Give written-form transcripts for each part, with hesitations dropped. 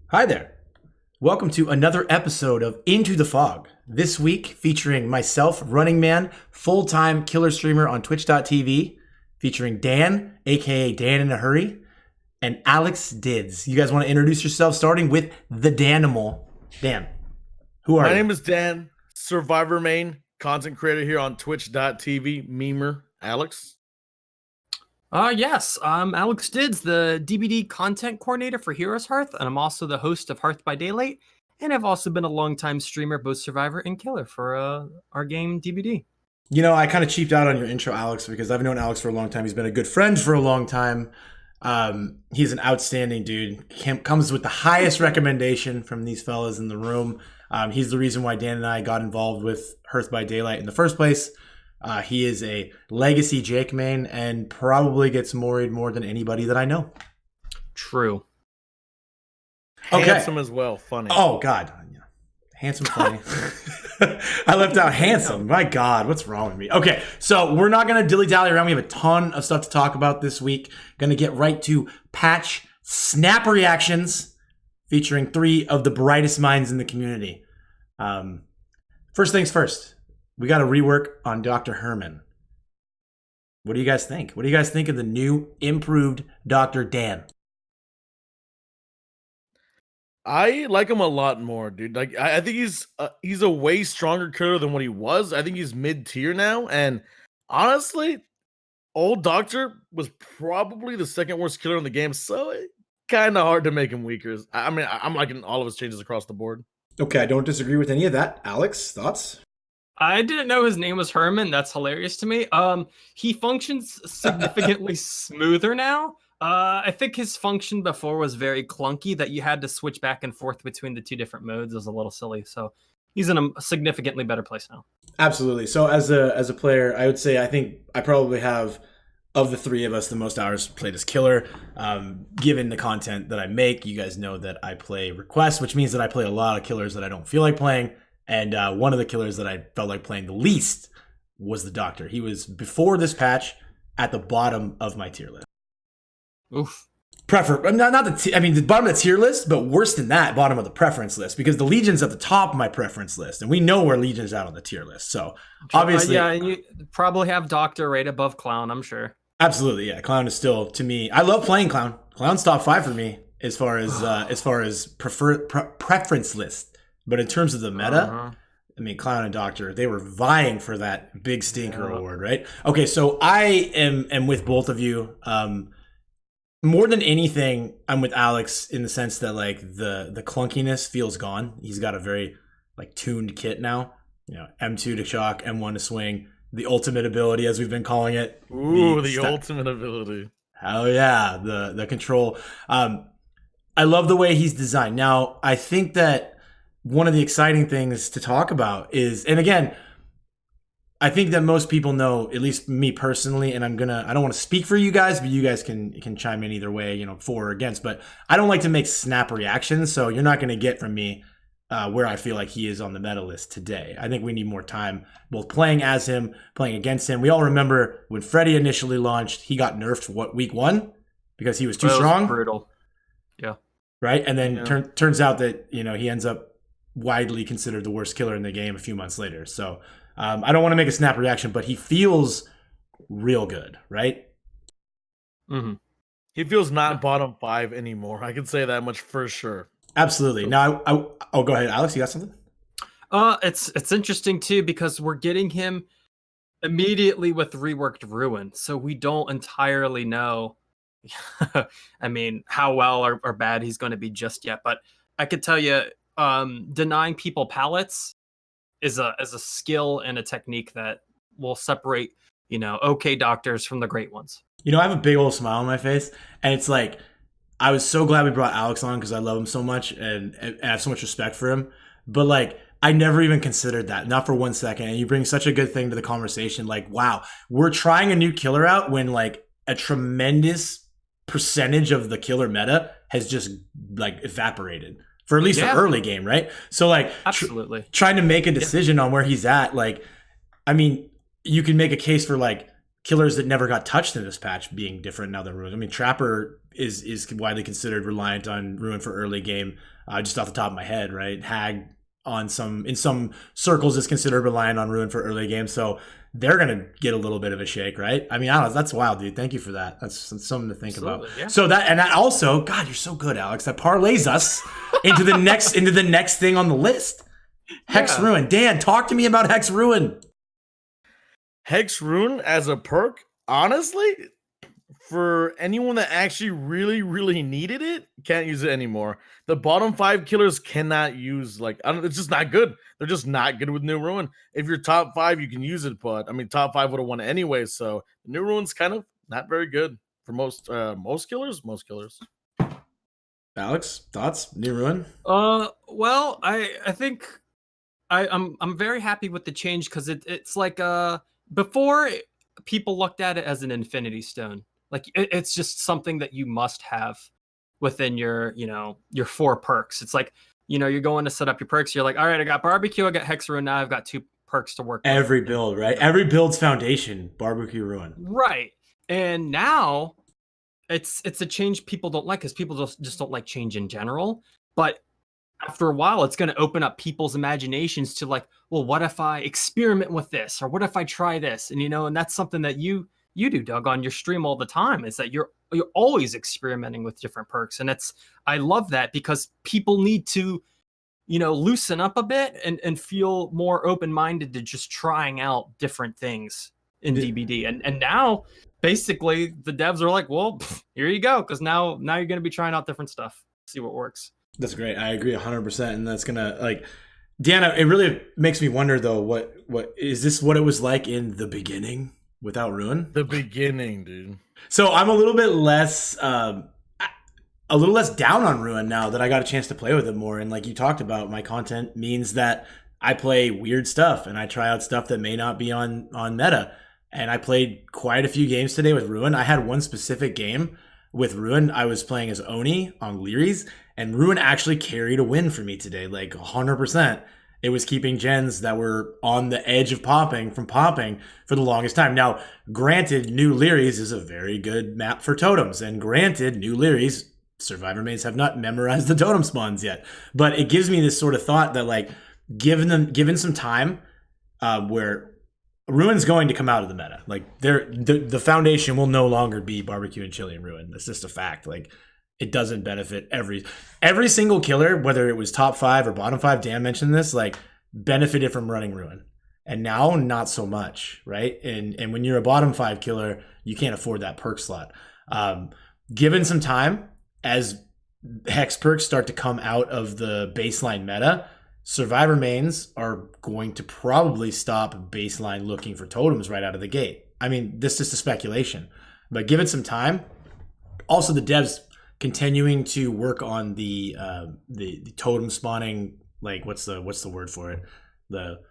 Hi there. Welcome to another episode of Into the Fog. This week featuring myself, RunningMan, full-time killer streamer on twitch.tv, featuring Dan, aka DanInaHurry, and AlexDidz. You guys want to introduce yourselves starting with the Danimal. Dan, who are My you? name is Dan, Survivor main, content creator here on twitch.tv, memer, Alex. Yes, I'm AlexDidz, the DBD content coordinator for Heroes Hearth, and I'm also the host of Hearth by Daylight, and I've also been a longtime streamer, both Survivor and Killer, for our game DBD. You know, I kind of cheaped out on your intro, Alex, because I've known Alex for a long time. He's been a good friend for a long time. He's an outstanding dude. Comes with the highest recommendation from these fellas in the room. He's the reason why Dan and I got involved with Hearth by Daylight in the first place. He is a legacy Jake main and probably gets worried more than anybody that I know. True. Okay. Handsome as well, funny. Oh, God. Handsome, funny. I left out handsome. My God, what's wrong with me? Okay, so we're not going to dilly-dally around. We have a ton of stuff to talk about this week. Going to get right to patch snap reactions featuring 3 of the brightest minds in the community. First things first. We got a rework on Dr. Herman. What do you guys think? What do you guys think of the new, improved Dr. Dan? I like him a lot more, dude. Like, I think he's a way stronger killer than what he was. I think he's mid-tier now, and honestly, old Doctor was probably the second worst killer in the game, so it's kind of hard to make him weaker. I mean, I'm liking all of his changes across the board. Okay, I don't disagree with any of that. Alex, thoughts? I didn't know his name was Herman. That's hilarious to me. He functions significantly smoother now. I think his function before was very clunky, that you had to switch back and forth between the 2 different modes. It was a little silly. So he's in a significantly better place now. Absolutely. So as a player, I would say I think I probably have, of the 3 of us, the most hours played as killer. Given the content that I make, you guys know that I play requests, which means that I play a lot of killers that I don't feel like playing. And one of the killers that I felt like playing the least was the Doctor. He was, before this patch, at the bottom of my tier list. Oof. The bottom of the tier list, but worse than that, bottom of the preference list, because the Legion's at the top of my preference list, and we know where Legion's at on the tier list. So obviously, yeah, and you probably have Doctor right above Clown, I'm sure. Absolutely, yeah. Clown is still, to me, I love playing Clown. Clown's top 5 for me as far as preference list. But in terms of the meta, I mean, Clown and Doctor, they were vying for that big stinker award, right? Okay, so I am with both of you. More than anything, I'm with Alex in the sense that like the clunkiness feels gone. He's got a very like tuned kit now. You know, M2 to shock, M1 to swing, the ultimate ability as we've been calling it. Ooh, the ultimate ability. Hell yeah, the control. I love the way he's designed. Now, I think that one of the exciting things to talk about is, and again, I think that most people know, at least me personally, and I don't want to speak for you guys, but you guys can chime in either way, you know, for or against, but I don't like to make snap reactions, so you're not going to get from me where I feel like he is on the meta list today. I think we need more time both playing as him, playing against him. We all remember when Freddy initially launched, he got nerfed, week 1? Because he was too strong? Brutal. Yeah. Right? And then turns out that, you know, he ends up widely considered the worst killer in the game a few months later. So I don't want to make a snap reaction, but he feels real good, right? Mm-hmm. He feels not bottom 5 anymore. I can say that much for sure. Absolutely. Now, I'll go ahead. Alex, you got something? It's interesting too, because we're getting him immediately with reworked Ruin, so we don't entirely know I mean, how well or bad he's going to be just yet. But I could tell you, denying people pallets is a skill and a technique that will separate, you know, okay doctors from the great ones. You know, I have a big old smile on my face, and it's like, I was so glad we brought Alex on because I love him so much and I have so much respect for him. But like, I never even considered that, not for 1 second. And you bring such a good thing to the conversation. Like, wow, we're trying a new killer out when like a tremendous percentage of the killer meta has just like evaporated for at least the early game, right? So like, absolutely trying to make a decision on where he's at. Like, I mean, you can make a case for like killers that never got touched in this patch being different now than Ruin. I mean, Trapper is widely considered reliant on Ruin for early game, just off the top of my head, right? Hag in some circles is considered reliant on Ruin for early game, so they're gonna get a little bit of a shake, right? I mean, I don't know, that's wild, dude. Thank you for that. That's something to think about. Yeah. So that also, God, you're so good, Alex. That parlays us into the next thing on the list. Hex Ruin. Dan, talk to me about Hex Ruin. Hex Ruin as a perk, honestly, for anyone that actually really, really needed it, can't use it anymore. The bottom 5 killers cannot use, it's just not good. They're just not good with New Ruin. If you're top 5, you can use it, but I mean, top 5 would have won anyway. So New Ruin's kind of not very good for most killers. Most killers. Alex, thoughts? New Ruin? Well, I think I'm very happy with the change because it's like before people looked at it as an infinity stone. Like it's just something that you must have within your 4 perks. It's like, you're going to set up your perks. You're like, all right, I got barbecue, I got Hex Ruin. Now I've got 2 perks to work with. Every build, right? Every build's foundation, barbecue Ruin. Right. And now it's a change people don't like because people just don't like change in general. But after a while, it's going to open up people's imaginations to like, well, what if I experiment with this? Or what if I try this? And, and that's something that you do, Doug, on your stream all the time, is that you're always experimenting with different perks. And I love that because people need to, loosen up a bit and feel more open-minded to just trying out different things in DBD. And now basically the devs are like, well, here you go. Cause now you're going to be trying out different stuff, see what works. That's great. I agree 100%. And that's going to Deanna, it really makes me wonder though, what is this what it was like in the beginning without Ruin? The beginning, dude. So I'm a little bit less down on Ruin now that I got a chance to play with it more. And like you talked about, my content means that I play weird stuff and I try out stuff that may not be on meta. And I played quite a few games today with Ruin. I had one specific game with Ruin. I was playing as Oni on Leary's, and Ruin actually carried a win for me today, like 100%. It was keeping gens that were on the edge of popping for the longest time. Now, granted, New Leary's is a very good map for totems, and granted, New Leary's Survivor mains have not memorized the totem spawns yet. But it gives me this sort of thought that, like, given some time, where Ruin's going to come out of the meta. Like, the foundation will no longer be barbecue and chili and Ruin. That's just a fact. Like, it doesn't benefit every single killer, whether it was top 5 or bottom 5. Dan mentioned this, like, benefited from running Ruin, and now not so much, right? And when you're a bottom 5 killer, you can't afford that perk slot. Given some time, as hex perks start to come out of the baseline meta, Survivor mains are going to probably stop baseline looking for totems right out of the gate. I mean, this is just a speculation, but give it some time. Also, the devs continuing to work on the totem spawning, like what's the word for it? The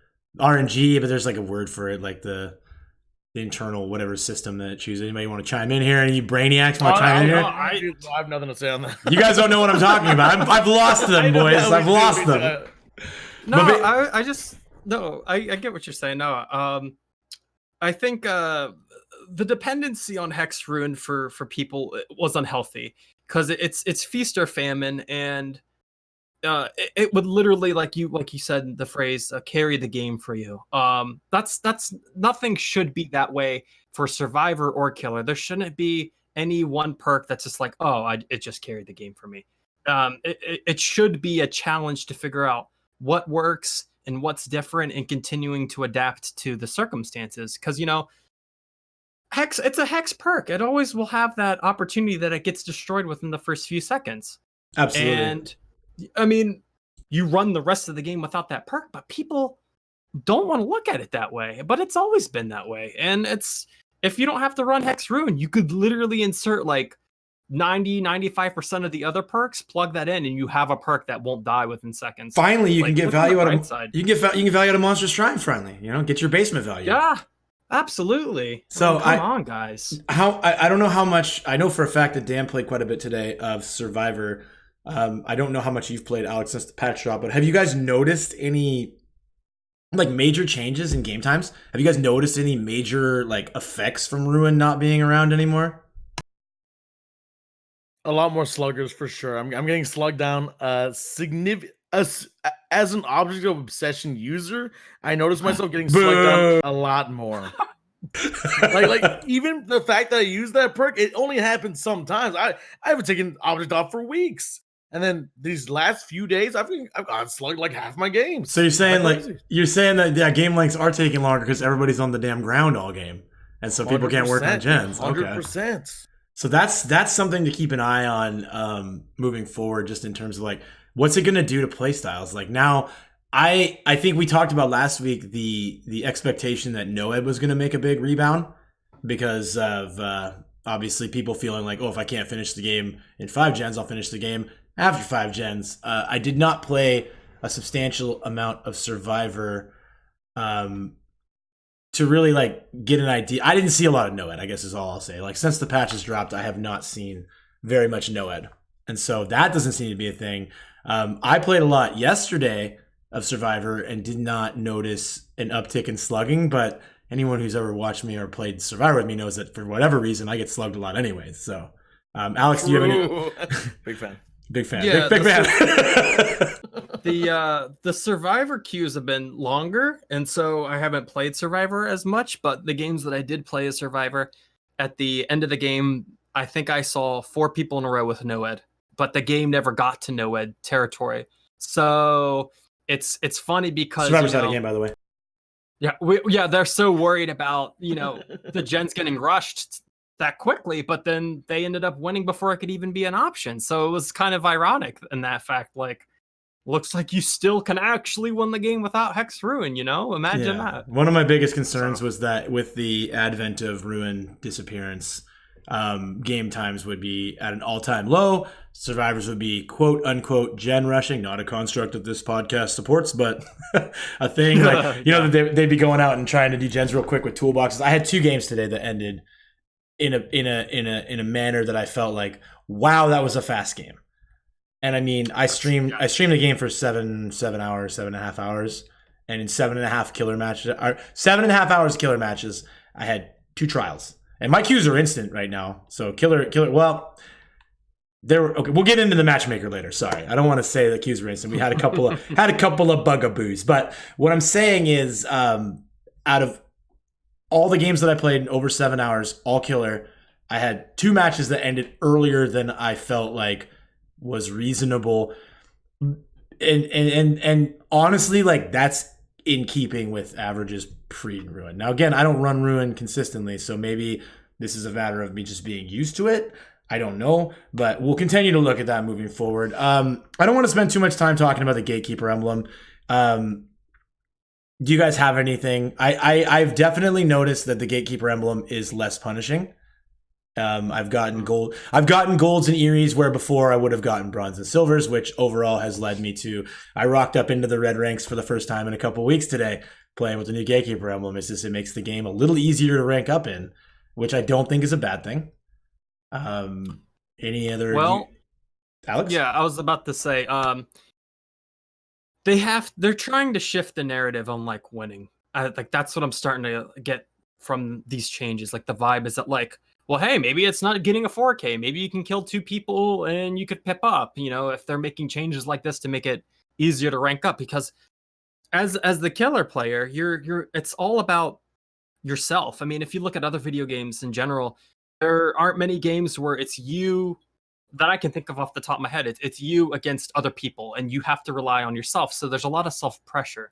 RNG, but there's like a word for it, like the internal whatever system that it chooses. Anybody want to chime in here? Any brainiacs want to chime in here? I have nothing to say on that. You guys don't know what I'm talking about. I've lost them, boys. I've lost them. No, I get what you're saying. No, I think the dependency on Hex Ruin for people was unhealthy because it's feast or famine, and it would literally, like you said, the phrase carry the game for you. That's nothing should be that way for Survivor or Killer. There shouldn't be any one perk that's just like, it just carried the game for me. It should be a challenge to figure out what works and what's different, and continuing to adapt to the circumstances. Because, Hex, it's a Hex perk. It always will have that opportunity that it gets destroyed within the first few seconds. Absolutely. And I mean, you run the rest of the game without that perk, but people don't want to look at it that way. But it's always been that way. And if you don't have to run Hex Ruin, you could literally insert like 95% of the other perks, plug that in, and you have a perk that won't die within seconds. Finally, you can get value out of you can get value out of Monster Shrine. Finally, get your basement value. Yeah, absolutely. So come on, guys. I don't know how much. I know for a fact that Dan played quite a bit today of Survivor. I don't know how much you've played, Alex, since the patch drop, but have you guys noticed any like major changes in game times? Have you guys noticed any major like effects from Ruin not being around anymore? A lot more sluggers for sure. I'm getting slugged down. Significant as an object of obsession user, I notice myself getting slugged down a lot more. like even the fact that I use that perk, it only happens sometimes. I haven't taken object off for weeks, and then these last few days, I've gotten slugged like half my games. So you're saying that game lengths are taking longer because everybody's on the damn ground all game, and so people can't work on gens. 100%. Okay. So that's something to keep an eye on moving forward, just in terms of like what's it going to do to play styles. Like now, I think we talked about last week the expectation that Noed was going to make a big rebound because of obviously people feeling like, oh, if I can't finish the game in 5 gens, I'll finish the game after 5 gens. I did not play a substantial amount of Survivor to really like get an idea. I didn't see a lot of Noed, I guess is all I'll say. Like since the patches dropped, I have not seen very much Noed. And so that doesn't seem to be a thing. I played a lot yesterday of Survivor and did not notice an uptick in slugging, but anyone who's ever watched me or played Survivor with me knows that for whatever reason, I get slugged a lot anyways. So, Alex, do you have any? Big fan. Big fan. Yeah, big fan. The Survivor queues have been longer, and so I haven't played Survivor as much, but the games that I did play as Survivor, at the end of the game, I think I saw 4 people in a row with Noed, but the game never got to Noed territory. So it's funny because Survivor's out of game, by the way. Yeah, they're so worried about, the gens getting rushed that quickly, but then they ended up winning before it could even be an option. So it was kind of ironic in that fact. Like, looks like you still can actually win the game without Hex Ruin, Imagine that. One of my biggest concerns was that with the advent of Ruin disappearance, game times would be at an all-time low. Survivors would be quote unquote gen rushing, not a construct that this podcast supports, but a thing. Like they'd be going out and trying to do gens real quick with toolboxes. I had 2 games today that ended in a manner that I felt like, wow, that was a fast game. And I mean, I streamed a game for 7.5 hours, and in 7.5 killer matches, or 7.5 hours killer matches, I had 2 trials. And my queues are instant right now. So killer. Well, okay. We'll get into the matchmaker later. Sorry, I don't want to say the queues were instant. We had a couple of bugaboos. But what I'm saying is, out of all the games that I played in over 7 hours, all killer, I had 2 matches that ended earlier than I felt like was reasonable. And honestly, like that's in keeping with averages pre-Ruin. Now, again, I don't run Ruin consistently, so maybe this is a matter of me just being used to it. I don't know, but we'll continue to look at that moving forward. I don't want to spend too much time talking about the Gatekeeper emblem. Do you guys have anything? I've definitely noticed that the Gatekeeper emblem is less punishing. I've gotten golds and Eries where before I would have gotten bronze and silvers, which overall has led me to, I rocked up into the red ranks for the first time in a couple weeks today playing with the new Gatekeeper emblem. It's just, it makes the game a little easier to rank up in, which I don't think is a bad thing. Any other? Alex? Yeah, I was about to say, they're trying to shift the narrative on like winning. Like that's what I'm starting to get from these changes. Like the vibe is that like, well, hey, maybe it's not getting a 4K. Maybe you can kill 2 people and you could pip up, if they're making changes like this to make it easier to rank up. Because as the killer player, it's all about yourself. I mean, if you look at other video games in general, there aren't many games where it's you that I can think of off the top of my head. It's you against other people and you have to rely on yourself. So there's a lot of self-pressure.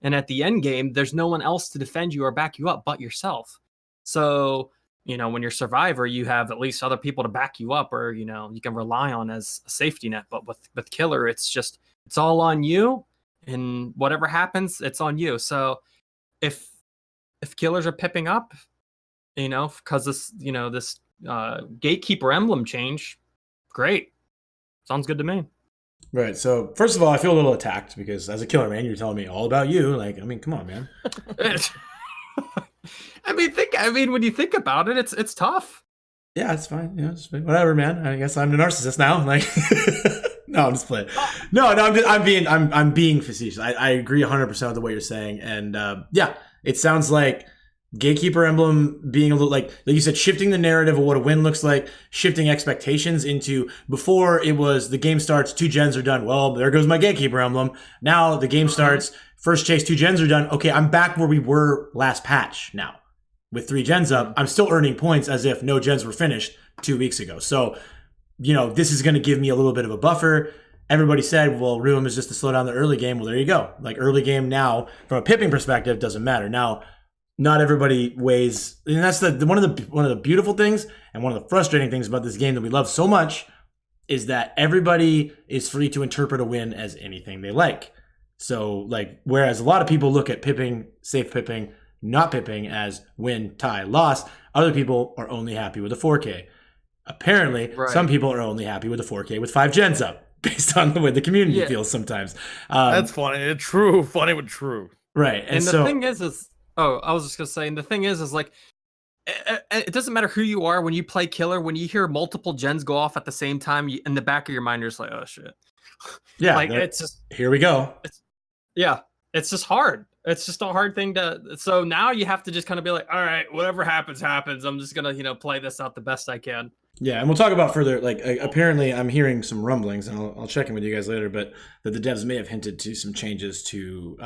And at the end game, there's no one else to defend you or back you up but yourself. So when you're Survivor, you have at least other people to back you up, or you can rely on as a safety net. But with Killer, it's all on you, and whatever happens, it's on you. So if killers are pipping up, because this Gatekeeper emblem change, great, sounds good to me. Right. So first of all, I feel a little attacked because as a killer, man, you're telling me all about you. Like, I mean, come on, man. I mean, when you think about it, it's tough. Yeah, it's fine. Yeah, it's fine. Whatever, man. I guess I'm the narcissist now. Like, No, I'm just playing. No, I'm being facetious. I agree 100% with the way you're saying, and yeah, it sounds like Gatekeeper Emblem being a little like you said, shifting the narrative of what a win looks like, shifting expectations into before it was the game starts, 2 gens are done. Well, there goes my Gatekeeper Emblem. Now the game starts, first chase, 2 gens are done. Okay, I'm back where we were last patch now. With 3 gens up, I'm still earning points as if no gens were finished 2 weeks ago. So, this is going to give me a little bit of a buffer. Everybody said, well, Ruin is just to slow down the early game. Well, there you go. Like early game now, from a pipping perspective, doesn't matter. Now, not everybody weighs, and that's one of the beautiful things and one of the frustrating things about this game that we love so much is that everybody is free to interpret a win as anything they like. So, whereas a lot of people look at pipping, safe pipping, not pipping as win, tie, loss, other people are only happy with a 4K. Apparently, some people are only happy with a 4K with 5 gens up, based on the way the community feels sometimes. That's funny. True. Funny but true. Right. And the thing is I was just gonna say, and the thing is like, it doesn't matter who you are when you play killer. When you hear multiple gens go off at the same time, in the back of your mind, you're just like, oh shit. Yeah, it's just here we go. It's just hard. It's just a hard thing to. So now you have to just kind of be like, all right, whatever happens. I'm just gonna play this out the best I can. Yeah, and we'll talk about further. Apparently, I'm hearing some rumblings, and I'll check in with you guys later. But that the devs may have hinted to some changes to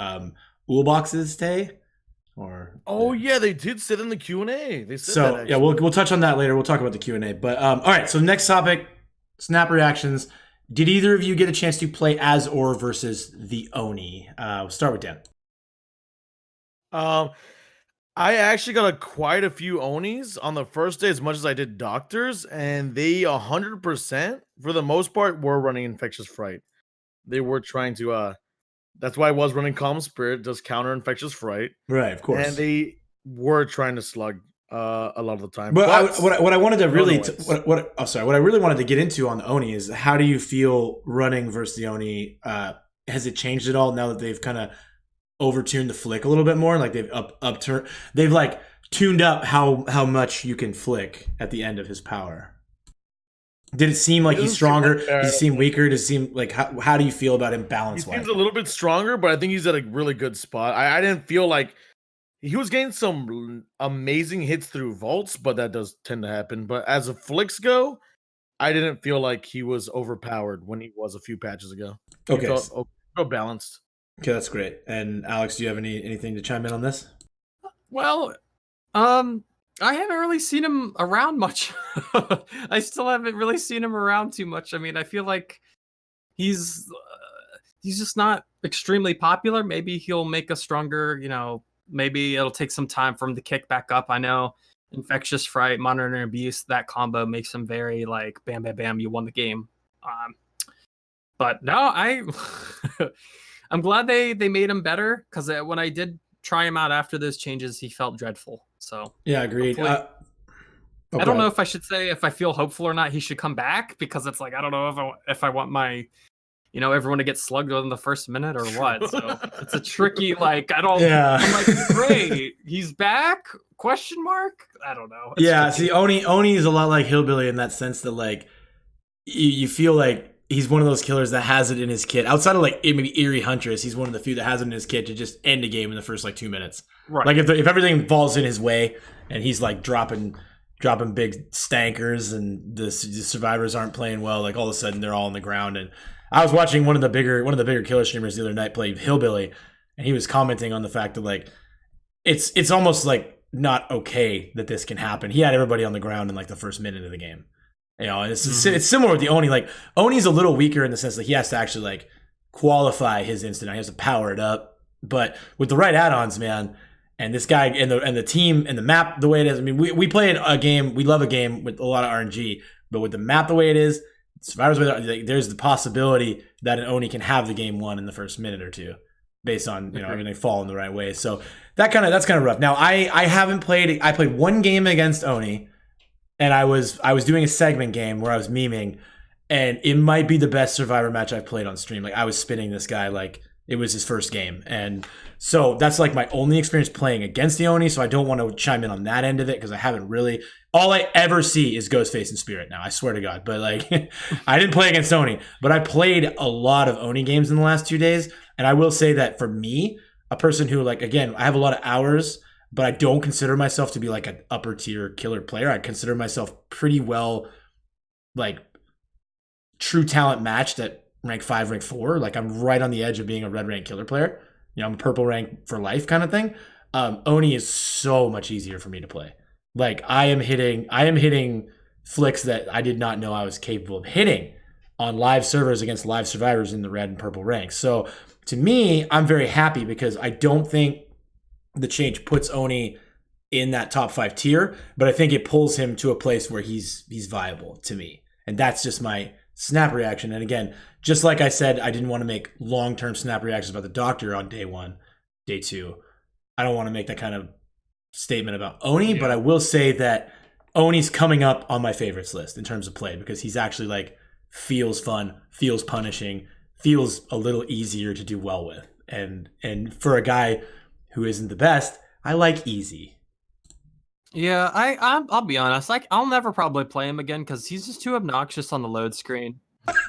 Ulbox's Tay. Yeah, they did sit in the Q&A. They said so. That, yeah, we'll touch on that later. We'll talk about the Q&A. But all right. So next topic, snap reactions. Did either of you get a chance to play as or versus the Oni? We'll start with Dan. I actually got quite a few Onis on the first day, as much as I did doctors, and they 100% for the most part were running Infectious Fright. They were trying to that's why I was running Calm Spirit, does counter Infectious Fright. Right, of course. And they were trying to slug a lot of the time. But what I wanted to really what I really wanted to get into on the Oni is how do you feel running versus the Oni? Has it changed at all now that they've kind of overtuned the flick a little bit more? Like they've tuned up how much you can flick at the end of his power. Did it seem like he's stronger? Does he seem weaker? Does it seem like how do you feel about him balance-wise? He seems a little bit stronger, but I think he's at a really good spot. I didn't feel like he was getting some amazing hits through vaults, but that does tend to happen. But as the flicks go, I didn't feel like he was overpowered when he was a few patches ago. Okay, he felt balanced. Okay, that's great. And Alex, do you have anything to chime in on this? Well, I haven't really seen him around much. I still haven't really seen him around too much. I mean, I feel like he's just not extremely popular. Maybe he'll make a stronger, maybe it'll take some time for him to kick back up. I know Infectious Fright, Monitor Abuse, that combo makes him very like bam, bam, bam, you won the game. But no, I'm glad they made him better, because when I did try him out after those changes, he felt dreadful. So yeah, agreed. I don't know if I should say if I feel hopeful or not he should come back, because it's like I don't know if I want my everyone to get slugged within the first minute or what. So it's a tricky I'm like, great, he's back? Question mark? I don't know. It's tricky. See, Oni is a lot like Hillbilly in that sense that you feel like he's one of those killers that has it in his kit. Outside of maybe Eerie Huntress, he's one of the few that has it in his kit to just end a game in the first 2 minutes. Right. If everything falls in his way and he's dropping big stankers and the survivors aren't playing well, all of a sudden they're all on the ground. And I was watching one of the bigger killer streamers the other night play Hillbilly, and he was commenting on the fact that it's almost not okay that this can happen. He had everybody on the ground in the first minute of the game. And it's similar with the Oni. Oni's a little weaker in the sense that he has to actually qualify his instant. He has to power it up. But with the right add-ons, man, and this guy and the team and the map the way it is. I mean, we play a game. We love a game with a lot of RNG, but with the map the way it is, Survivors there's the possibility that an Oni can have the game won in the first minute or two, based on everything falling the right way. So that's kind of rough. Now I haven't played. I played one game against Oni. And I was doing a segment game where I was memeing, and it might be the best Survivor match I've played on stream. I was spinning this guy It was his first game. And so that's like my only experience playing against the Oni. So I don't want to chime in on that end of it because I haven't really. All I ever see is Ghostface and Spirit now. I swear to God. But like, I didn't play against Oni, but I played a lot of Oni games in the last 2 days. And I will say that for me, a person who like, again, I have a lot of hours, but I don't consider myself to be like an upper tier killer player. I consider myself pretty well like true talent matched at rank 5, rank 4. Like I'm right on the edge of being a red rank killer player. You know, I'm a purple rank for life kind of thing. Oni is so much easier for me to play. Like I am hitting flicks that I did not know I was capable of hitting on live servers against live survivors in the red and purple ranks. So to me, I'm very happy because I don't think the change puts Oni in that top 5 tier, but I think it pulls him to a place where he's viable to me. And that's just my snap reaction. And again, just like I said, I didn't want to make long-term snap reactions about the Doctor on day 1, day 2. I don't want to make that kind of statement about Oni, but I will say that Oni's coming up on my favorites list in terms of play because he's actually like feels fun, feels punishing, feels a little easier to do well with. And for a guy who isn't the best, I like easy. Yeah, I'll be honest. Like, I'll never probably play him again because he's just too obnoxious on the load screen.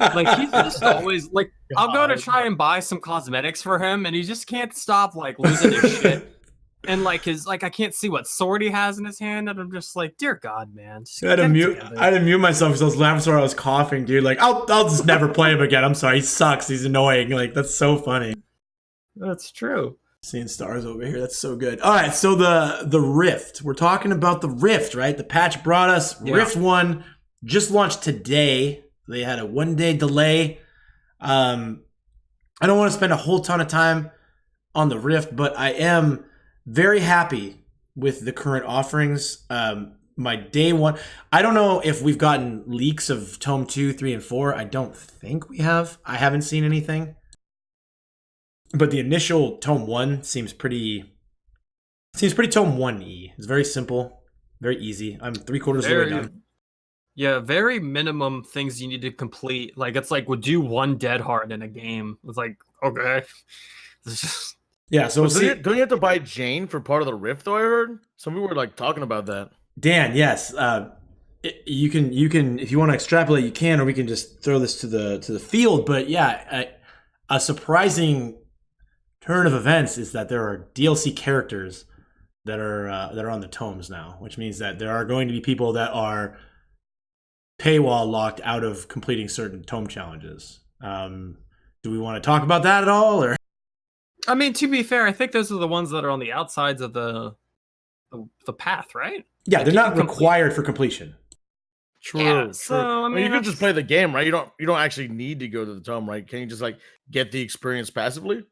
Like he's just always like, I'll go to try and buy some cosmetics for him, and he just can't stop like losing his shit. And like I can't see what sword he has in his hand, and I'm just like, dear God, man. I had to mute myself because I was laughing so I was coughing, dude. Like I'll just never play him again. I'm sorry, he sucks. He's annoying. Like that's so funny. That's true. Seeing stars over here. That's so good. All right, so the Rift. We're talking about the Rift, right? The patch brought us Rift 1 just launched today. They had a 1-day delay. I don't want to spend a whole ton of time on the Rift, but I am very happy with the current offerings. My day 1, I don't know if we've gotten leaks of Tome 2, 3, and 4. I don't think we have. I haven't seen anything. But the initial Tome 1 seems pretty Tome 1-y. It's very simple, very easy. I'm 3/4 of the way done. Yeah, very minimum things you need to complete. Like it's like, we'll do 1 dead heart in a game. It's like, okay. It's just... Yeah, so don't you have to buy Jane for part of the Rift though? I heard some people were like talking about that. Dan, yes. You can if you want to extrapolate, you can, or we can just throw this to the field. But yeah, a surprising turn of events is that there are DLC characters that are on the tomes now, which means that there are going to be people that are paywall locked out of completing certain tome challenges. Do we want to talk about that at all, or? I mean, to be fair, I think those are the ones that are on the outsides of the path, right? Yeah, they're not required for completion. True. Yeah, so, I mean, you can just play the game, right? You don't actually need to go to the tome, right? Can you just like get the experience passively?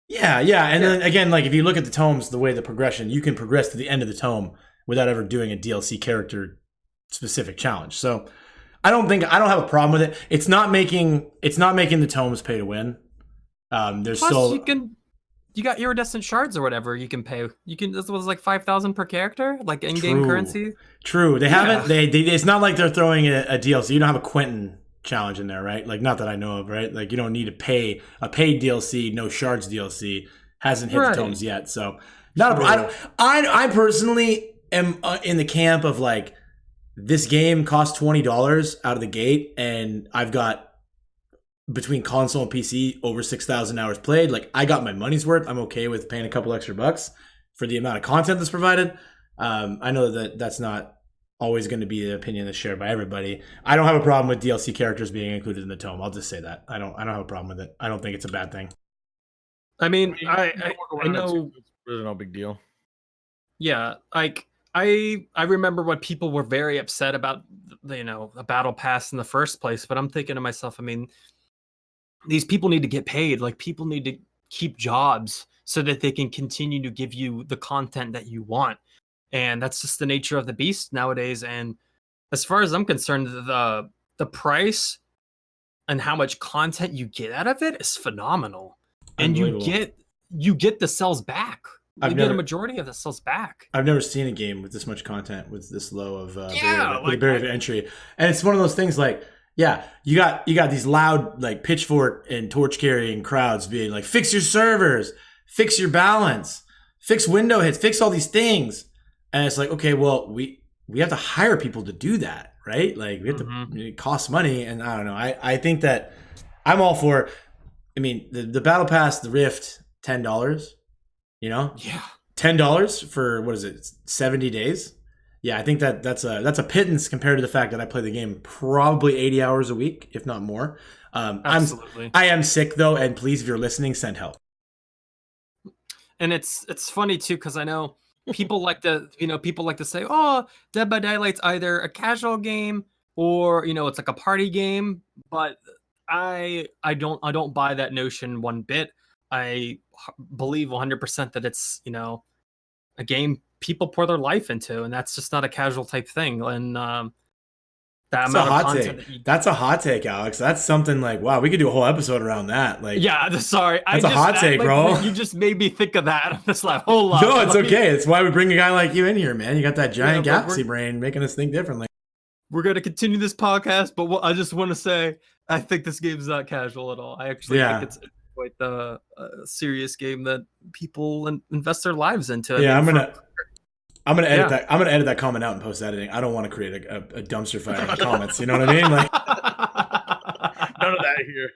Yeah, and then again, like if you look at the tomes, the way the progression, you can progress to the end of the tome without ever doing a DLC character specific challenge. So I don't have a problem with it. It's not making the tomes pay to win. There's Plus, still you got iridescent shards or whatever you can pay. This was like 5,000 per character, like in-game currency. True. They haven't. They. It's not like they're throwing a DLC. You don't have a Quentin challenge in there, right? Like not that I know of, right? Like you don't need to pay a paid DLC. No shards DLC hasn't hit the tomes yet, so not a problem. I personally am in the camp of like this game costs $20 out of the gate, and I've got between console and PC over 6,000 hours played. Like I got my money's worth. I'm okay with paying a couple extra bucks for the amount of content that's provided. I know that that's not always going to be the opinion that's shared by everybody. I don't have a problem with DLC characters being included in the tome. I'll just say that. I don't have a problem with it. I don't think it's a bad thing. I mean, I know it's really no big deal. Yeah, like I remember when people were very upset about a battle pass in the first place, but I'm thinking to myself, I mean, these people need to get paid. Like people need to keep jobs so that they can continue to give you the content that you want. And that's just the nature of the beast nowadays. And as far as I'm concerned, the price and how much content you get out of it is phenomenal. And you get the cells back. You get a majority of the cells back. I've never seen a game with this much content with this low of barrier of entry. And it's one of those things like Yeah, you got these loud like pitchfork and torch carrying crowds being like, fix your servers, fix your balance, fix window hits, fix all these things. And it's like, okay, well, we have to hire people to do that, right? Like we have to, it costs money. And I don't know. I think that I'm all for, I mean, the battle pass, the Rift, $10, you know? Yeah. $10 for, what is it, 70 days? Yeah, I think that's a pittance compared to the fact that I play the game probably 80 hours a week, if not more. Absolutely. I am sick though, and please, if you're listening, send help. And it's funny too, because I know people like to say, oh, Dead by Daylight's either a casual game or it's like a party game. But I don't buy that notion one bit. I believe 100% that it's a game people pour their life into, and that's just not a casual type thing. And that's a hot take. That's a hot take, Alex. That's something like, wow, we could do a whole episode around that. Like, yeah, sorry, that's a hot take, bro. You just made me think of that. I'm just like, hold on. No, it's okay. It's why we bring a guy like you in here, man. You got that giant galaxy brain making us think differently. We're gonna continue this podcast, but I just want to say, I think this game's not casual at all. I actually think it's quite the serious game that people invest their lives into. Yeah, I'm gonna edit that. I'm gonna edit that comment out and post editing. I don't want to create a dumpster fire of comments. You know what I mean? Like none of that here.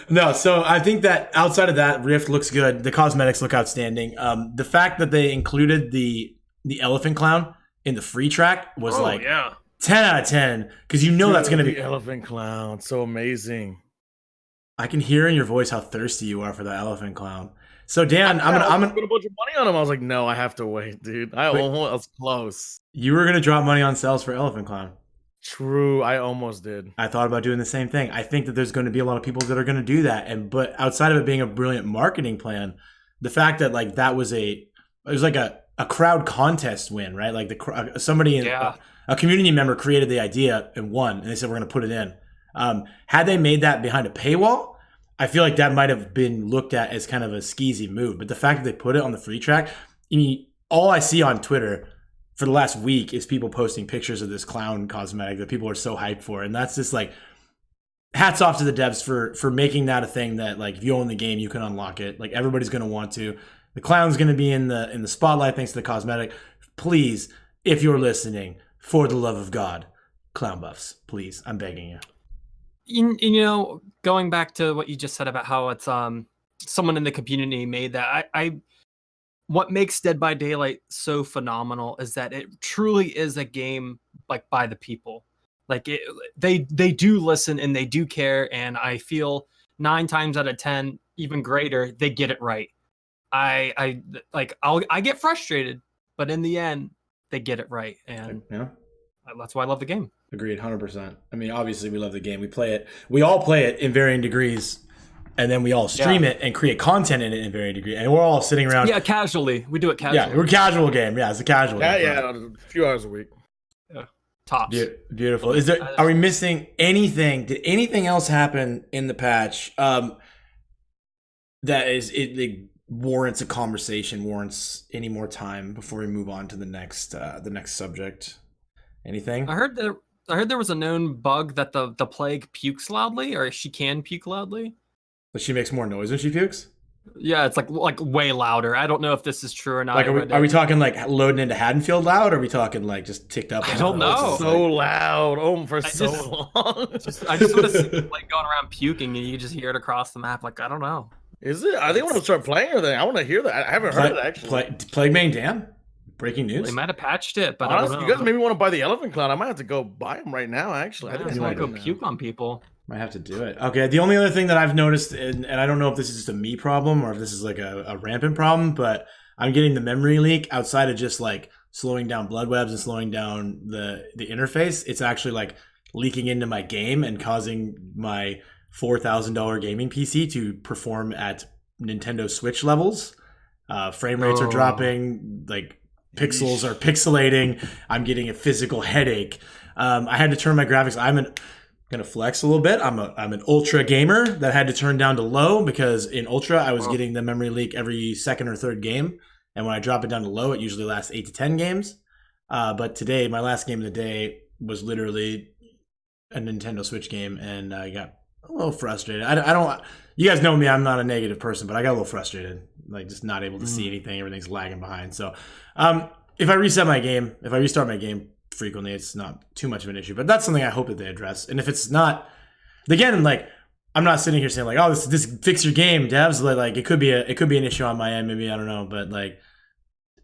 No, so I think that outside of that, Rift looks good. The cosmetics look outstanding. The fact that they included the elephant clown in the free track was 10 out of 10 because that's gonna be the elephant clown. So amazing. I can hear in your voice how thirsty you are for the elephant clown. So Dan, I'm gonna put a bunch of money on him. I was like, no, I have to wait, dude. I was close. You were gonna drop money on sales for elephant clown. True, I almost did. I thought about doing the same thing. I think that there's going to be a lot of people that are going to do that, but outside of it being a brilliant marketing plan, the fact that like it was like a crowd contest win, right? Like a community member created the idea and won, and they said we're going to put it in. Had they made that behind a paywall, I feel like that might have been looked at as kind of a skeezy move. But the fact that they put it on the free track, I mean, all I see on Twitter for the last week is people posting pictures of this clown cosmetic that people are so hyped for. And that's just like, hats off to the devs for making that a thing that like, if you own the game, you can unlock it. Like everybody's going to want to. The clown's going to be in the spotlight thanks to the cosmetic. Please, if you're listening, for the love of God, clown buffs, please, I'm begging you. Going back to what you just said about how it's someone in the community made that, what makes Dead by Daylight so phenomenal is that it truly is a game like by the people. Like they do listen and they do care, and I feel 9 times out of 10, even greater, they get it right. I get frustrated, but in the end, they get it right, and that's why I love the game. Agreed, 100%. I mean, obviously, we love the game. We play it. We all play it in varying degrees. And then we all stream it and create content in it in varying degree. And we're all sitting around. Yeah, casually. We do it casually. Yeah, we're a casual game. Yeah, it's a casual game. Yeah, a few hours a week. Yeah. Tops. Beautiful. Are we missing anything? Did anything else happen in the patch that warrants a conversation, warrants any more time before we move on to the next subject? Anything? I heard there was a known bug that the plague pukes loudly, or she can puke loudly. But she makes more noise when she pukes? Yeah, it's like way louder. I don't know if this is true or not. Like, are we talking like loading into Haddonfield loud, or are we talking like just ticked up? I don't know. So loud. So long. I just want to see like going around puking, and you just hear it across the map. Like, I don't know. Is it? I think I want to start playing or I want to hear that. I haven't heard it actually. Plague Bane Dam? Breaking news. They might have patched it, but honestly, I don't know. You guys maybe want to buy the elephant clown. I might have to go buy them right now. Actually, I think I want to go puke on people. Might have to do it. Okay, the only other thing that I've noticed, and I don't know if this is just a me problem or if this is like a rampant problem, but I'm getting the memory leak outside of just like slowing down blood webs and slowing down the interface. It's actually like leaking into my game and causing my $4,000 gaming PC to perform at Nintendo Switch levels. Frame rates are dropping, like pixels are pixelating. I'm getting a physical headache. I had to turn my graphics. Gonna flex a little bit. I'm an ultra gamer that had to turn down to low because in ultra I was getting the memory leak every second or third game, and when I drop it down to low, it usually lasts 8 to 10 games. But today, my last game of the day was literally a Nintendo Switch game, and I got a little frustrated. I don't. You guys know me. I'm not a negative person, but I got a little frustrated, like just not able to see anything. Everything's lagging behind. So, if I restart my game frequently, it's not too much of an issue. But that's something I hope that they address. And if it's not, again, like I'm not sitting here saying like, oh, this fix your game, devs. Like it could be an issue on my end. Maybe I don't know, but like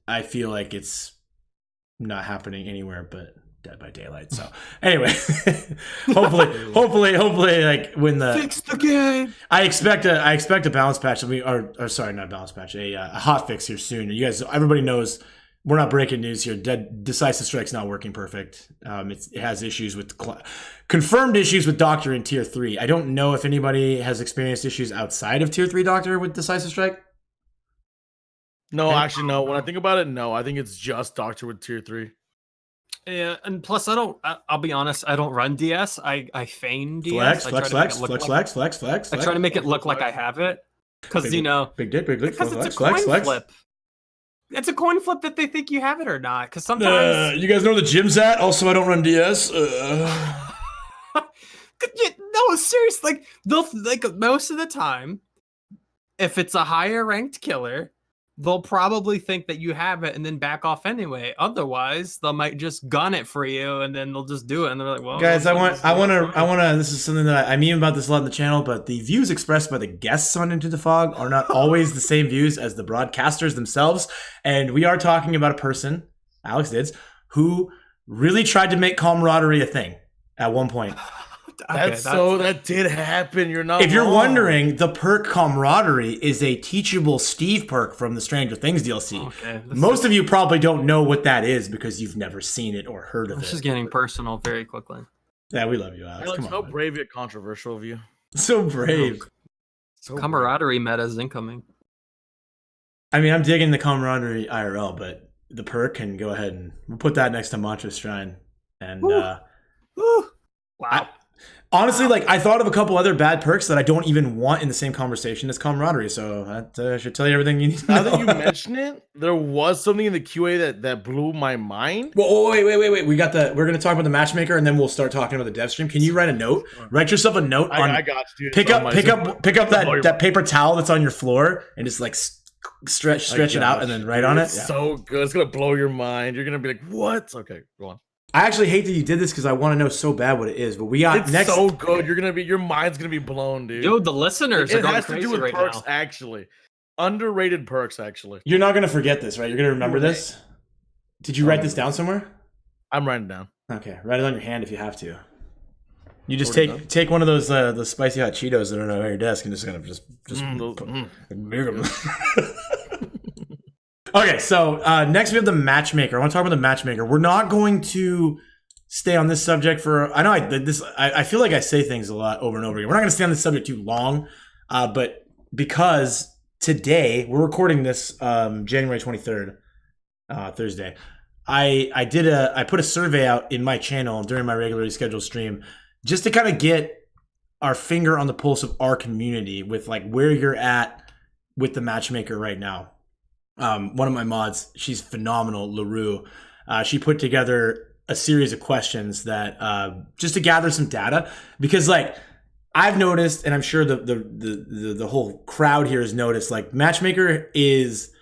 I feel like it's not happening anywhere but Dead by Daylight. So anyway, hopefully, like when the Fix the game. I expect a balance patch. Or sorry, not a balance patch. A hot fix here soon. You guys, everybody knows we're not breaking news here. Decisive Strike's not working perfect. It has issues with confirmed issues with Doctor in Tier 3. I don't know if anybody has experienced issues outside of Tier 3 Doctor with Decisive Strike. No, actually, no. When I think about it, no. I think it's just Doctor with Tier 3. Yeah, and plus I'll be honest, I don't run DS. I feign DS. Flex. I try to make it look like I have it. Because, big dick, because it's a coin flip. It's a coin flip that they think you have it or not. Because sometimes you guys know where the gym's at. Also, I don't run DS. No, seriously, like they'll like most of the time, if it's a higher ranked killer, they'll probably think that you have it and then back off anyway. Otherwise, they might just gun it for you and then they'll just do it. And they're like, well, guys, I want to, this is something that I meme about this a lot on the channel, but the views expressed by the guests on Into the Fog are not always the same views as the broadcasters themselves. And we are talking about a person, AlexDidz, who really tried to make camaraderie a thing at one point. That did happen. You're not. If you're wrong. wondering, the perk Camaraderie is a teachable Steve perk from the Stranger Things DLC. Okay, Most of you probably don't know what that is because you've never seen it or heard of it. This is getting personal very quickly. Yeah, we love you, Alex. Alex, Come on, how man. brave yet controversial of you. So brave. So Camaraderie meta is incoming. I mean, I'm digging the Camaraderie IRL, but the perk can go ahead and we'll put that next to Mantra Shrine. And Wow. honestly, like I thought of a couple other bad perks that I don't even want in the same conversation as Camaraderie. So that should tell you everything you need to know. Now that you mention it, there was something in the QA that blew my mind. Well, wait. We're going to talk about the matchmaker, and then we'll start talking about the dev stream. Can you write a note? Write yourself a note. I got you. Pick up that paper towel that's on your floor, and just like stretch it out, and then write on it. It's so good. It's gonna blow your mind. You're gonna be like, "What?" Okay, go on. I actually hate that you did this because I want to know so bad what it is. But we got It's next. so good. Your mind's gonna be blown, dude. Yo, the listeners are It going has to crazy do with right perks, now. actually. Underrated perks, actually. You're not going to forget this, right? You're going to remember this. Did you write this down somewhere? I'm writing down. Okay, write it on your hand if you have to. You just take one of those the spicy hot Cheetos that are on your desk and just kind of just Okay, so next we have the matchmaker. I want to talk about the matchmaker. We're not going to stay on this subject for. I know I feel like I say things a lot over and over again. We're not going to stay on this subject too long, but because today we're recording this January 23rd, Thursday. I put a survey out in my channel during my regularly scheduled stream just to kind of get our finger on the pulse of our community with like where you're at with the matchmaker right now. One of my mods, she's phenomenal, LaRue. She put together a series of questions that just to gather some data because like I've noticed, and I'm sure the whole crowd here has noticed, like matchmaker is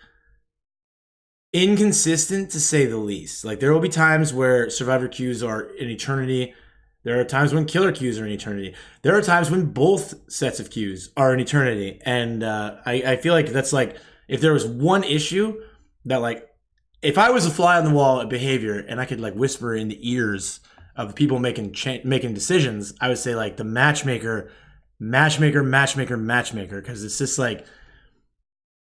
inconsistent to say the least. Like there will be times where survivor queues are an eternity. There are times when killer queues are an eternity. There are times when both sets of queues are an eternity. And I feel like that's like, if there was one issue that like, if I was a fly on the wall at behavior and I could like whisper in the ears of the people making decisions, I would say like the matchmaker, because it's just like,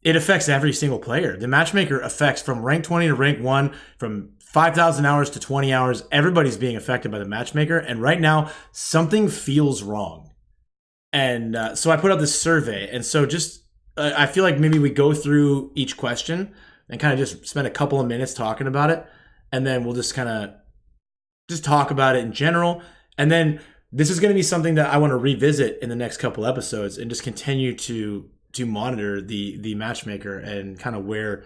it affects every single player. The matchmaker affects from rank 20 to rank 1, from 5,000 hours to 20 hours. Everybody's being affected by the matchmaker. And right now, something feels wrong. And so I put out this survey. And so just, I feel like maybe we go through each question and kind of just spend a couple of minutes talking about it. And then we'll just kind of just talk about it in general. And then this is going to be something that I want to revisit in the next couple episodes and just continue to monitor the matchmaker and kind of where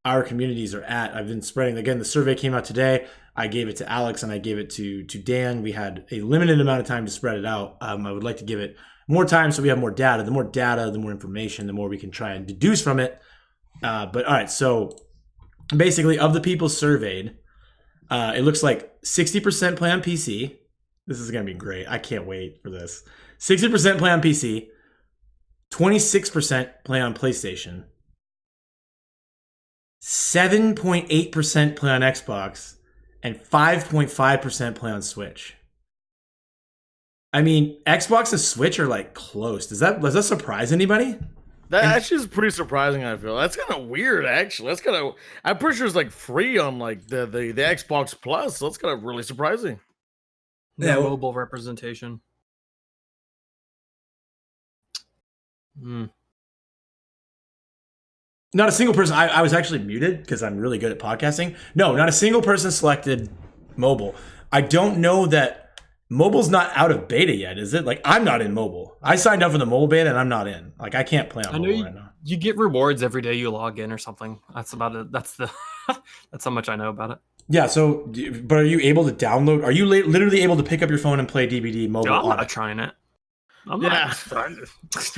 our communities are at. I've been spreading, again, the survey came out today. I gave it to Alex and I gave it to Dan. We had a limited amount of time to spread it out. I would like to give it more time so we have more data. The more data, the more information, the more we can try and deduce from it. But all right, so basically of the people surveyed, it looks like 60% play on PC. This is going to be great. I can't wait for this. 60% play on PC, 26% play on PlayStation, 7.8% play on Xbox, and 5.5% play on Switch. I mean, Xbox and Switch are like close. Does that surprise anybody? That actually is pretty surprising. I feel that's kind of weird. Actually, that's kind of. I'm pretty sure it's like free on like the Xbox Plus. So that's kind of really surprising. No mobile representation. Not a single person. I was actually muted because I'm really good at podcasting. No, not a single person selected mobile. I don't know that mobile's not out of beta yet, is it? Like, I'm not in mobile. I signed up for the mobile beta and I'm not in. Like, I can't play on mobile right now. You get rewards every day you log in or something. That's about it. That's how much I know about it. Yeah, so, but are you able to download? Are you literally able to pick up your phone and play DBD mobile? I'm not trying it. I'm not trying it.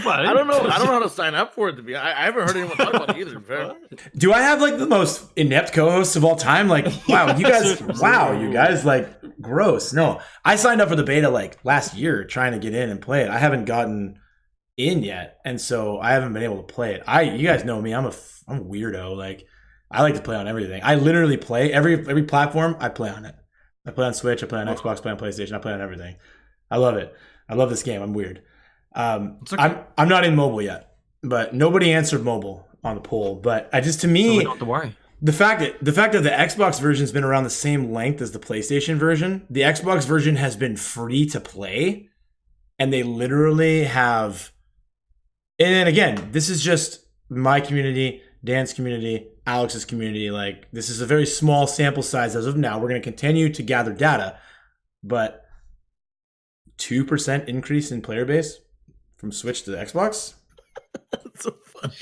I don't know. I don't know how to sign up for it to be. I haven't heard anyone talk about it either. Fair. Do I have like the most inept co-hosts of all time? Like, wow, you guys, like, gross. No, I signed up for the beta like last year trying to get in and play it. I haven't gotten in yet, and so I haven't been able to play it. You guys know me. I'm a weirdo. Like, I like to play on everything. I literally play every platform. I play on it. I play on Switch. I play on Xbox. I play on PlayStation. I play on everything. I love it. I love this game. I'm weird. Okay. I'm not in mobile yet, but nobody answered mobile on the poll. But to me, so we don't have to worry. The fact that the Xbox version's been around the same length as the PlayStation version, the Xbox version has been free to play, and they literally have. And then again, this is just my community, Dan's community, Alex's community. Like, this is a very small sample size as of now. We're going to continue to gather data, but 2% increase in player base from Switch to the Xbox. That's so funny.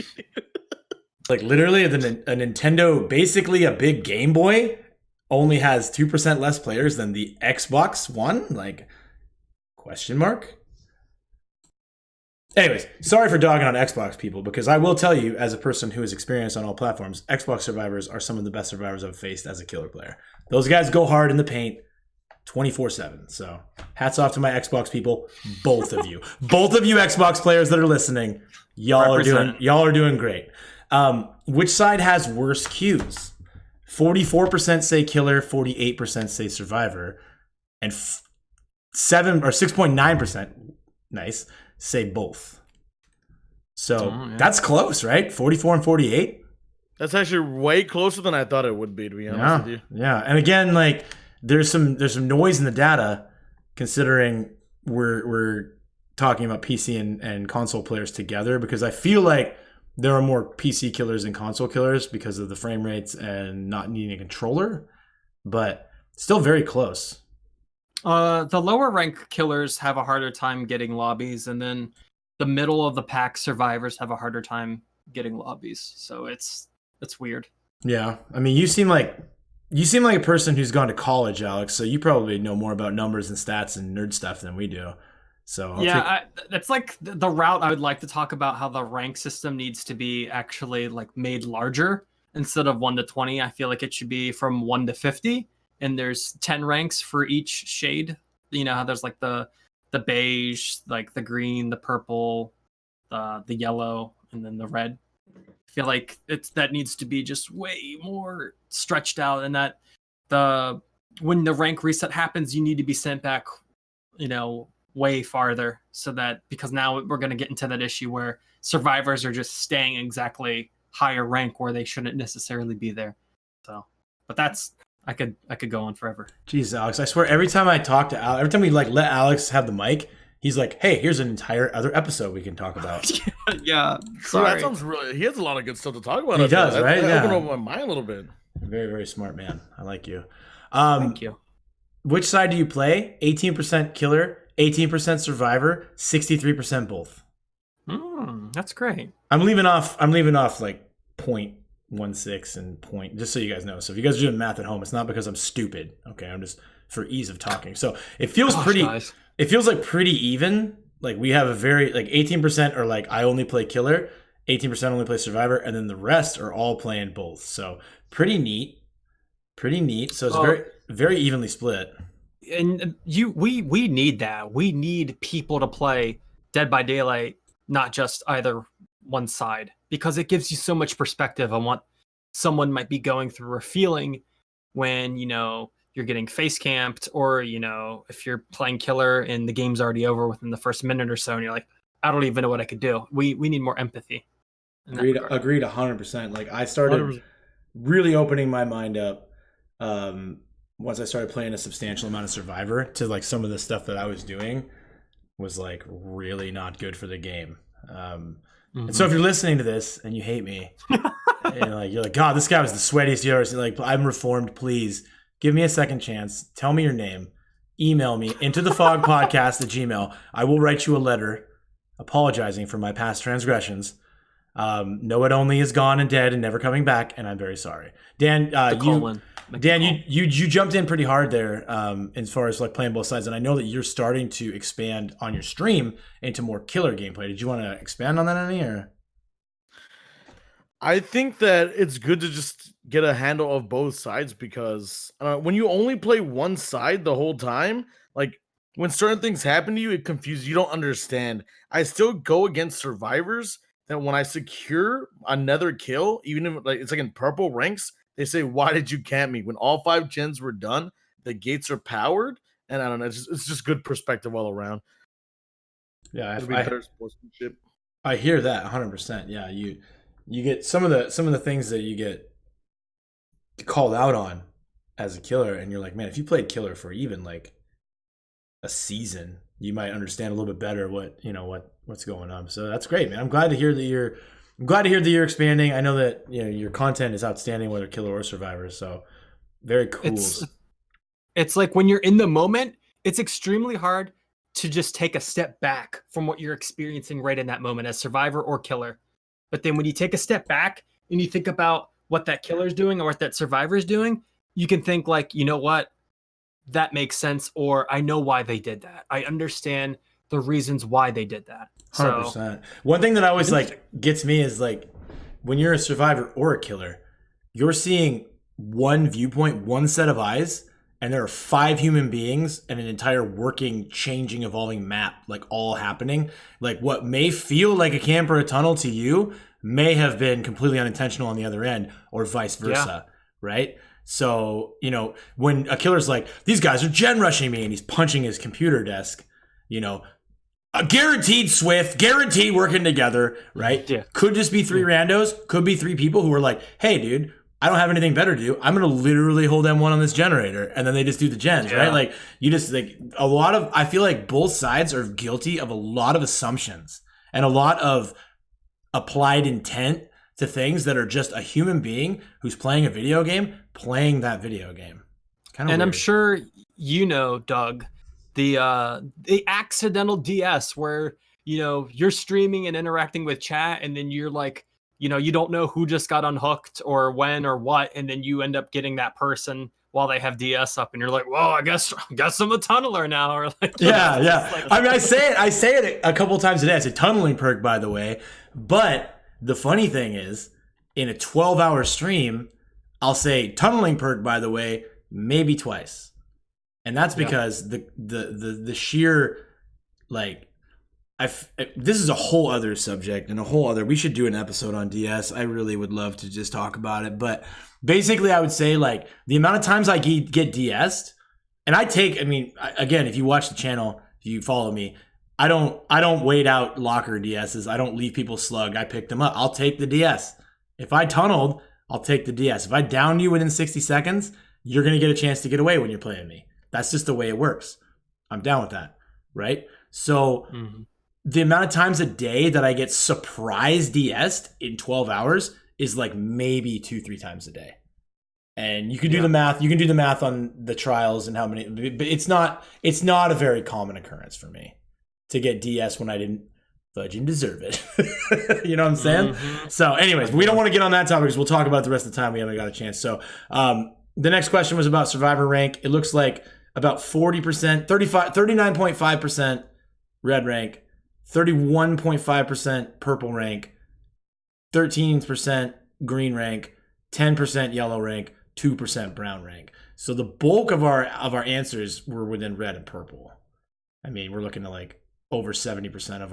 Like, literally, a Nintendo, basically a big Game Boy, only has 2% less players than the Xbox One. Like, question mark? Anyways, sorry for dogging on Xbox people, because I will tell you, as a person who is experienced on all platforms, Xbox survivors are some of the best survivors I've faced as a killer player. Those guys go hard in the paint 24/7. So hats off to my Xbox people, both of you. Both of you Xbox players that are listening, y'all are doing great. Which side has worse queues? 44% say killer, 48% say survivor, and 6.9%, nice, say both. So that's close, right? 44 and 48. That's actually way closer than I thought it would be, to be honest with you. Yeah, and again, like, there's some noise in the data, considering we're talking about PC and console players together, because I feel like there are more PC killers than console killers because of the frame rates and not needing a controller, but still very close. The lower rank killers have a harder time getting lobbies, and then the middle of the pack survivors have a harder time getting lobbies. So it's weird. Yeah, I mean, you seem like a person who's gone to college, Alex, so you probably know more about numbers and stats and nerd stuff than we do. So that's like the route I would like to talk about, how the rank system needs to be actually like made larger. Instead of 1 to 20, I feel like it should be from 1 to 50, and there's 10 ranks for each shade. You know how there's like the beige, like the green, the purple, the yellow, and then the red. I feel like that needs to be just way more stretched out, and that when the rank reset happens, you need to be sent back, way farther, so that, because now we're going to get into that issue where survivors are just staying exactly higher rank where they shouldn't necessarily be there. So, but that's, I could go on forever. Jeez, Alex, I swear every time I talk to Alex, every time we let Alex have the mic, he's like, hey, here's an entire other episode we can talk about. Yeah. So that sounds really, he has a lot of good stuff to talk about. He does, right? That opened up my mind a little bit. Very, very smart man. I like you. Thank you. Which side do you play? 18% killer, 18% survivor, 63% both. That's great. I'm leaving off like point 1.6 and point, just so you guys know. So if you guys are doing math at home, it's not because I'm stupid. Okay, I'm just for ease of talking. So it feels Guys. it feels like pretty even. Like we have a very, like 18% are like, I only play killer, 18% only play survivor, and then the rest are all playing both. So pretty neat. So it's very, very evenly split. And we need that. We need people to play Dead by Daylight, not just either one side, because it gives you so much perspective on what someone might be going through or feeling when, you know, you're getting face camped, or, you know, if you're playing killer and the game's already over within the first minute or so and you're like, I don't even know what I could do. We need more empathy. Agreed 100%. Like I started 100%. really opening my mind up once I started playing a substantial amount of Survivor, to like some of the stuff that I was doing was like really not good for the game. And so if you're listening to this and you hate me, and like you're like, God, this guy was the sweatiest you ever seen. Like, I'm reformed. Please give me a second chance. Tell me your name. Email me into the fog podcast at Gmail. I will write you a letter apologizing for my past transgressions. No, it only is gone and dead and never coming back, and I'm very sorry. Dan, you jumped in pretty hard there as far as like playing both sides, and I know that you're starting to expand on your stream into more killer gameplay. Did you want to expand on that any? Or I think that it's good to just get a handle of both sides, because when you only play one side the whole time, like when certain things happen to you, it confuses you. You don't understand. I still go against survivors that when I secure another kill, even if like it's like in purple ranks, they say, "Why did you camp me?" When all 5 gens were done, the gates are powered, and I don't know. It's just good perspective all around. Yeah, It'll be better sportsmanship. I hear that 100%. Yeah, you get some of the things that you get called out on as a killer, and you're like, man, if you played killer for even like a season, you might understand a little bit better what's going on. So that's great, man. I'm glad to hear that you're expanding. I know that your content is outstanding, whether killer or survivor. So very cool. It's like when you're in the moment, it's extremely hard to just take a step back from what you're experiencing right in that moment as survivor or killer. But then when you take a step back and you think about what that killer's doing or what that survivor's doing, you can think like, you know what, that makes sense, or I know why they did that. I understand the reasons why they did that. 100%. One thing that always like gets me is like when you're a survivor or a killer, you're seeing one viewpoint, one set of eyes, and there are 5 human beings and an entire working, changing, evolving map, like all happening. Like what may feel like a camp or a tunnel to you may have been completely unintentional on the other end, or vice versa, right? So, when a killer's like, these guys are gen rushing me, and he's punching his computer desk, a guaranteed Swift, guaranteed working together, right? Yeah. Could just be 3 randos, could be 3 people who are like, hey, dude, I don't have anything better to do. I'm going to literally hold M1 on this generator. And then they just do the gens, right? Like you just like I feel like both sides are guilty of a lot of assumptions and a lot of applied intent to things that are just a human being who's playing a video game, playing that video game. Kind of. And I'm sure Doug, the accidental DS where you're streaming and interacting with chat, and then you're like, you don't know who just got unhooked or when or what, and then you end up getting that person while they have DS up, and you're like, "Whoa, I guess I'm a tunneler now." Or like, yeah. I mean, I say it a couple times a day. It's a tunneling perk, by the way. But the funny thing is, in a 12-hour stream, I'll say tunneling perk, by the way, maybe twice, and that's because the sheer like. This is a whole other subject and we should do an episode on DS. I really would love to just talk about it. But basically I would say like the amount of times I get DS'd, and again, if you watch the channel, if you follow me, I don't wait out locker DSs. I don't leave people slugged. I pick them up. I'll take the DS. If I tunneled, I'll take the DS. If I down you within 60 seconds, you're going to get a chance to get away when you're playing me. That's just the way it works. I'm down with that. Right? So the amount of times a day that I get surprise DS'd in 12 hours is like maybe 2-3 times a day. And you can do the math. You can do the math on the trials and how many, but it's not a very common occurrence for me to get DS when I didn't fudging deserve it. You know what I'm saying? Mm-hmm. So anyways, we don't want to get on that topic because we'll talk about it the rest of the time. We haven't got a chance. So the next question was about survivor rank. It looks like about 40%, 39.5% red rank, 31.5% purple rank, 13% green rank, 10% yellow rank, 2% brown rank. So the bulk of our answers were within red and purple. I mean, we're looking at like over 70% of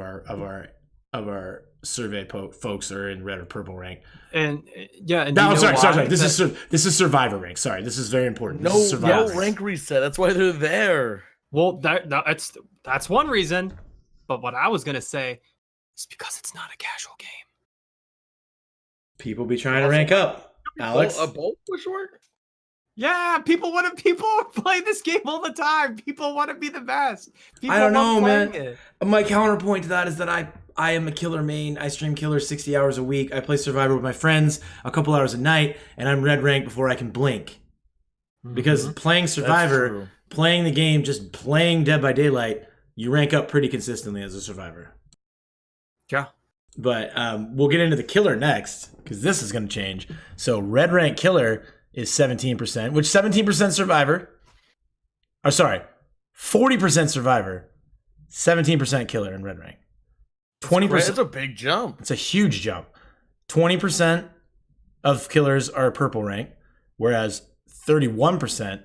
our survey folks are in red or purple rank. And yeah, and sorry. This is survivor rank. Sorry, this is very important. No rank reset. That's why they're there. Well, that's one reason. But what I was gonna say is because it's not a casual game. People be trying to rank up, Alex. A bolt push work? Yeah, people play this game all the time. People want to be the best. People I don't know, man. It. My counterpoint to that is that I am a killer main. I stream killer 60 hours a week. I play survivor with my friends a couple hours a night, and I'm red rank before I can blink. Because playing survivor, playing the game, just playing Dead by Daylight, you rank up pretty consistently as a survivor. Yeah. But we'll get into the killer next, because this is going to change. So red rank killer is 17%, which 17% survivor. Or sorry, 40% survivor, 17% killer in red rank. 20%. That's a big jump. It's a huge jump. 20% of killers are purple rank, whereas 31%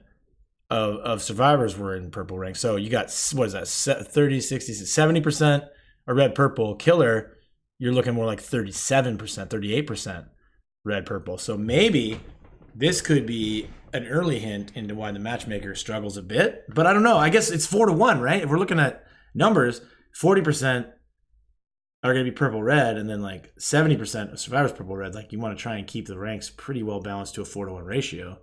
of survivors were in purple rank. So you got, what is that, 30, 60, 70% are red purple. Killer, you're looking more like 37%, 38% red purple. So maybe this could be an early hint into why the matchmaker struggles a bit. But I don't know. I guess it's 4-1, right? If we're looking at numbers, 40% are going to be purple red, and then like 70% of survivors purple red. Like you want to try and keep the ranks pretty well balanced to a 4-1 ratio.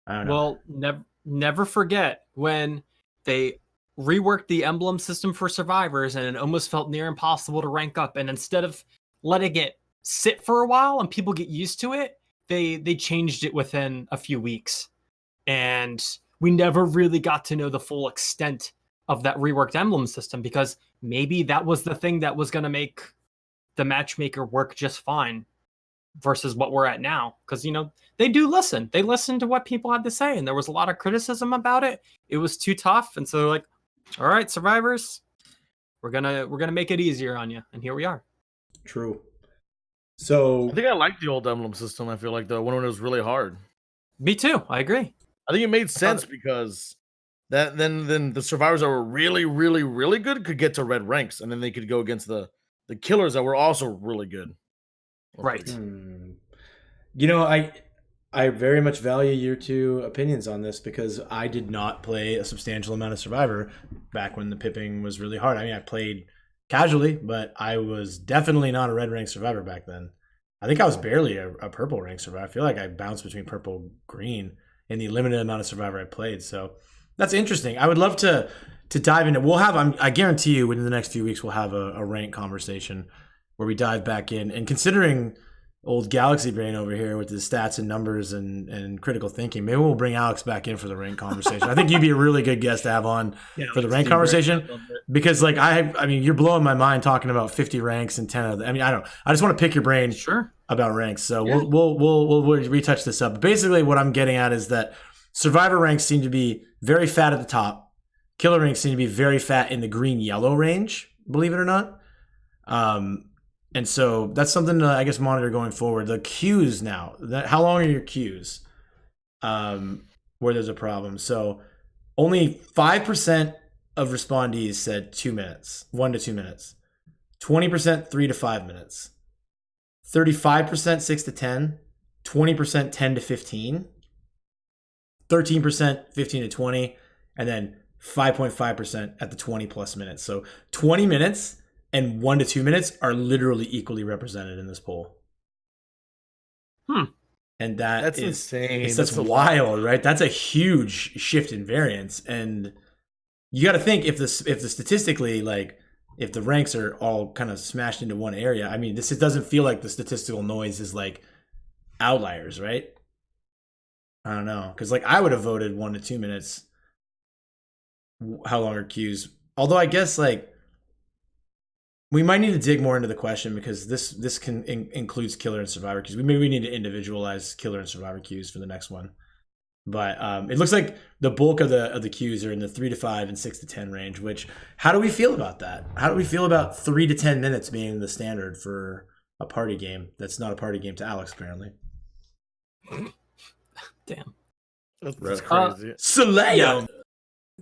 I don't know. Well, never forget when they reworked the emblem system for survivors, and it almost felt near impossible to rank up. And instead of letting it sit for a while and people get used to it, they changed it within a few weeks. And we never really got to know the full extent of that reworked emblem system, because maybe that was the thing that was going to make the matchmaker work just fine versus what we're at now. Because, you know, they do listen. They listen to what people had to say, and there was a lot of criticism about it. It was too tough. And so they're like, all right, survivors, we're gonna make it easier on you. And here we are. True. So I think I like the old emblem system. I feel like the one when it was really hard. Me too. I agree. I think it made sense because that then the survivors that were really, really, really good could get to red ranks, and then they could go against the killers that were also really good. Right. You know, I very much value your two opinions on this, because I did not play a substantial amount of Survivor back when the pipping was really hard. I mean, I played casually, but I was definitely not a red rank Survivor back then. I think I was barely a purple rank Survivor. I feel like I bounced between purple, green in the limited amount of Survivor I played. So that's interesting. I would love to dive into. We'll have. I guarantee you, within the next few weeks, we'll have a rank conversation where we dive back in. And considering old Galaxy Brain over here with his stats and numbers and critical thinking, maybe we'll bring Alex back in for the rank conversation. I think you'd be a really good guest to have on for the rank conversation, because like I mean, you're blowing my mind talking about 50 ranks and 10 of them. I mean, I just want to pick your brain about ranks. So we'll retouch this up. Basically, what I'm getting at is that Survivor ranks seem to be very fat at the top. Killer ranks seem to be very fat in the green-yellow range, believe it or not. And so that's something to, I guess, monitor going forward. The queues now. How long are your queues? Where there's a problem. So only 5% of respondees said 2 minutes, 1 to 2 minutes. 20% 3 to 5 minutes. 35% 6 to 10. 20% 10 to 15. 13% 15 to 20. And then 5.5% at the 20 plus minutes. So 20 minutes and 1 to 2 minutes are literally equally represented in this poll. And that's insane. That's wild, right? That's a huge shift in variance. And you got to think, if the statistically, like, if the ranks are all kind of smashed into one area, I mean, it doesn't feel like the statistical noise is like outliers, right? I don't know, because like I would have voted 1 to 2 minutes. How long are queues? Although I guess like We might need to dig more into the question because this can includes killer and survivor queues. We need to individualize killer and survivor queues for the next one. But it looks like the bulk of the queues are in the 3 to 5 and 6 to 10 range. Which, how do we feel about that? How do we feel about 3 to 10 minutes being the standard for a party game? That's not a party game to Alex, apparently. Damn. That's crazy. Soleil.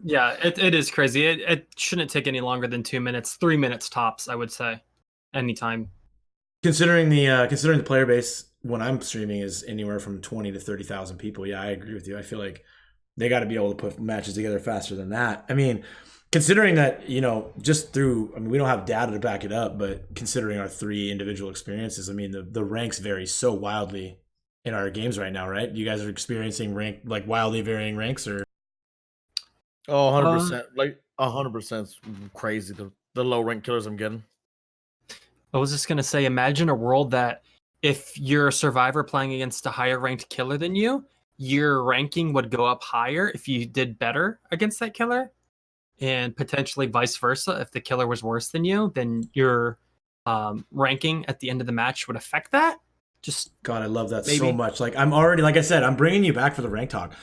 Yeah, it is crazy. It shouldn't take any longer than 2 minutes, 3 minutes tops, I would say. Anytime. Considering the player base when I'm streaming is anywhere from 20 to 30,000 people. Yeah, I agree with you. I feel like they got to be able to put matches together faster than that. I mean, considering that, just through, we don't have data to back it up, but considering our 3 individual experiences, the ranks vary so wildly in our games right now, right? You guys are experiencing wildly varying ranks, or? Oh, 100%. 100% is crazy. The low rank killers I'm getting. I was just going to say, imagine a world that if you're a survivor playing against a higher ranked killer than you, your ranking would go up higher if you did better against that killer. And potentially vice versa. If the killer was worse than you, then your ranking at the end of the match would affect that. Just God, I love that so much. I'm already, like I said, I'm bringing you back for the rank talk.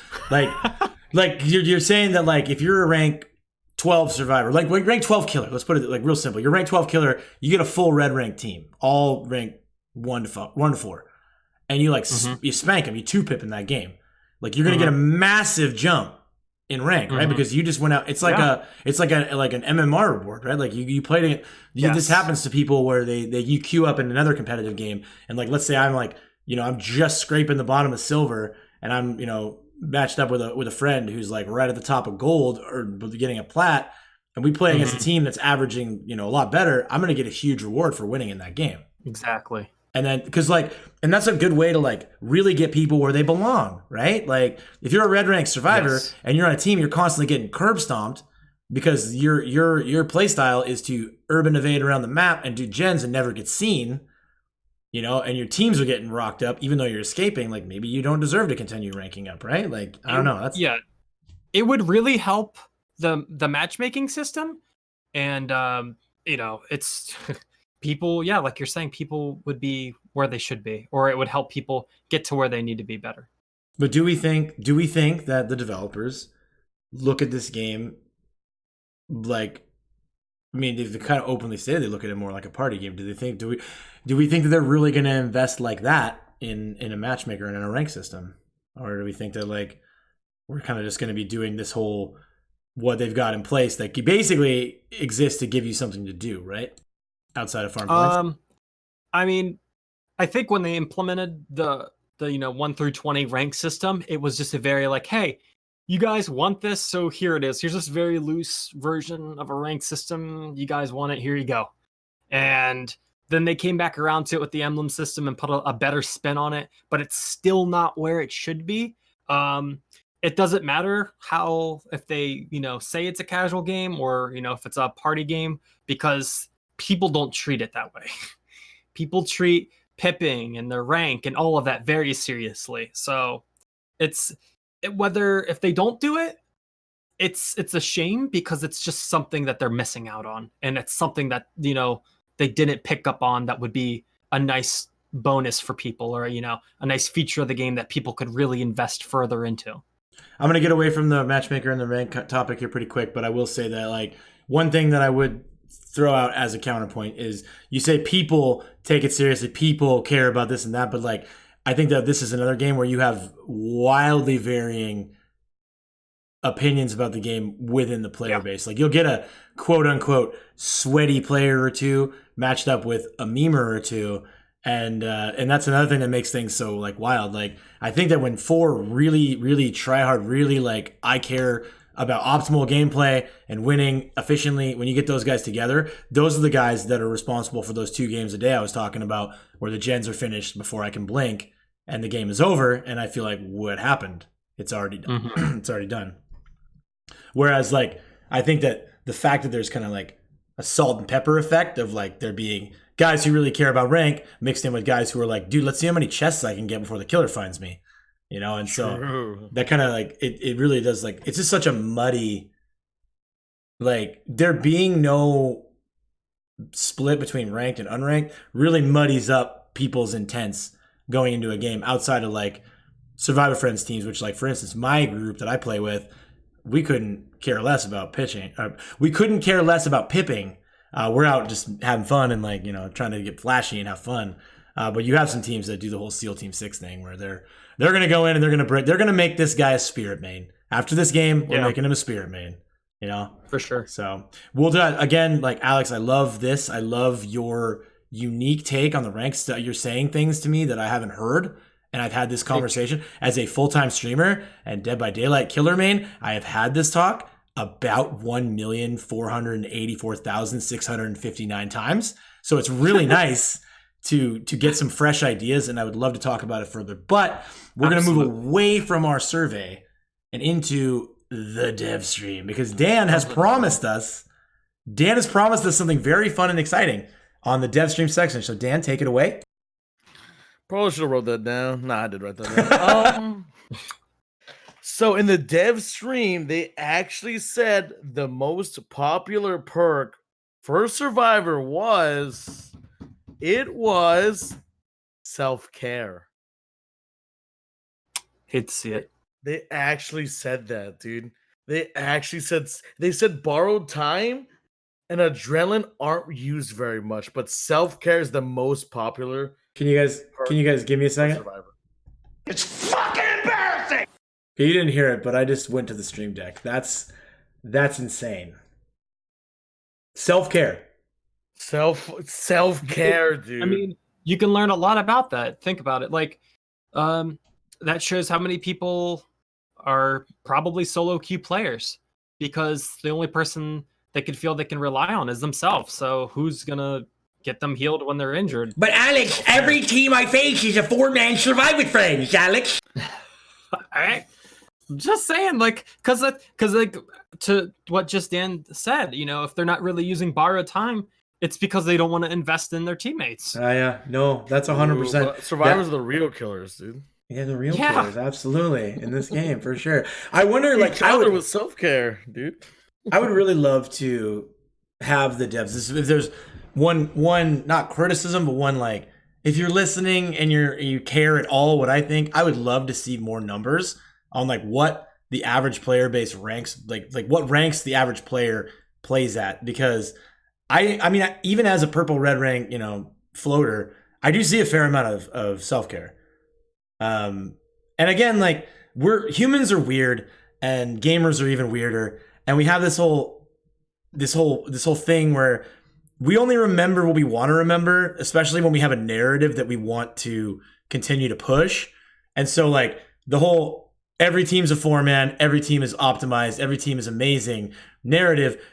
Like you're saying that if you're a rank 12 survivor, rank 12 killer, let's put it real simple. You're rank 12 killer, you get a full red rank team, all rank 1 to 4, and you you spank them, you 2-pip in that game. You're gonna get a massive jump in rank, right? Because you just went out. It's like an MMR reward, right? You played it. Yes. This happens to people where you queue up in another competitive game, and let's say I'm I'm just scraping the bottom of silver, and I'm matched up with a friend who's right at the top of gold or getting a plat, and we play against a team that's averaging a lot better. I'm gonna get a huge reward for winning in that game. Exactly. And then, and that's a good way to really get people where they belong, right? If you're a red rank survivor and you're on a team, you're constantly getting curb stomped because your play style is to urban evade around the map and do gens and never get seen, and your teams are getting rocked up even though you're escaping. Maybe you don't deserve to continue ranking up, right? I don't know. It would really help the matchmaking system, and it's. People, like you're saying, people would be where they should be, or it would help people get to where they need to be better. But do we think that the developers look at this game they've kind of openly said they look at it more like a party game? Do we think that they're really going to invest like that in a matchmaker and in a rank system, or do we think that we're kind of just going to be doing this whole what they've got in place that basically exists to give you something to do, right? Outside of farm points? I think when they implemented the 1 through 20 rank system, it was just a very hey, you guys want this, so here it is. Here's this very loose version of a rank system. You guys want it, here you go. And then they came back around to it with the emblem system and put a better spin on it, but it's still not where it should be. It doesn't matter if they, say it's a casual game or, if it's a party game, because people don't treat it that way. People treat pipping and their rank and all of that very seriously. So if they don't do it, it's a shame because it's just something that they're missing out on. And it's something that, they didn't pick up on that would be a nice bonus for people, or, a nice feature of the game that people could really invest further into. I'm going to get away from the matchmaker and the rank topic here pretty quick, but I will say that one thing that I would throw out as a counterpoint is you say people take it seriously, people care about this and that, but I think that this is another game where you have wildly varying opinions about the game within the player base. You'll get a quote unquote sweaty player or two matched up with a memer or two, and that's another thing that makes things so wild. I think that when 4 really really try hard, really I care about optimal gameplay and winning efficiently, when you get those guys together, those are the guys that are responsible for those 2 games a day I was talking about, where the gens are finished before I can blink and the game is over, and I feel what happened? It's already done. It's already done. Whereas I think that the fact that there's kind of a salt and pepper effect of there being guys who really care about rank mixed in with guys who are dude, let's see how many chests I can get before the killer finds me. And so that kind of it really does it's just such a muddy, there being no split between ranked and unranked really muddies up people's intents going into a game outside of like Survivor Friends teams, which like for instance, my group that I play with, we couldn't care less about pitching. We couldn't care less about pipping. We're out just having fun and like, trying to get flashy and have fun. But you have some teams that do the whole SEAL Team 6 thing where they're going to go in and they're going to make this guy a spirit main. After this game, we're making him a spirit main, For sure. So we'll do that again. Like Alex, I love this. I love your unique take on the ranks. You're saying things to me that I haven't heard. And I've had this conversation as a full-time streamer and Dead by Daylight killer main. I have had this talk about 1,484,659 times. So it's really nice to get some fresh ideas, and I would love to talk about it further. But we're going to move away from our survey and into the dev stream because Dan has promised us something very fun and exciting on the dev stream section. So Dan, take it away. Probably should have wrote that down. Nah, I did write that down. So in the dev stream, they actually said the most popular perk for Survivor was self-care. Hate to see it. They actually said that, dude. They said borrowed time and adrenaline aren't used very much, but self-care is the most popular. Can you guys give me a second? Survivor. It's fucking embarrassing. Okay, you didn't hear it, but I just went to the stream deck. That's insane. Self-care. Self-care, dude. I mean, you can learn a lot about that. Think about it. Like, that shows how many people are probably solo queue players because the only person they could feel they can rely on is themselves. So who's gonna get them healed when they're injured? But Alex, every team I face is a 4-man Survivor Friends, Alex. I'm just saying, like, because like to what just Dan said, if they're not really using borrowed time, it's because they don't want to invest in their teammates. Yeah, no, that's 100%. Survivors are the real killers, dude. Yeah, the real killers, absolutely, in this game for sure. I wonder, like, with self-care, dude. I would really love to have the devs. If there's one not criticism, but one like, if you're listening and you care at all what I think, I would love to see more numbers on like what the average player base ranks, like what ranks the average player plays at. Because I mean, even as a purple red rank, floater, I do see a fair amount of self-care. And again, like humans are weird and gamers are even weirder. And we have this whole thing where we only remember what we want to remember, especially when we have a narrative that we want to continue to push. And so like the whole every team's a 4-man, every team is optimized, every team is amazing narrative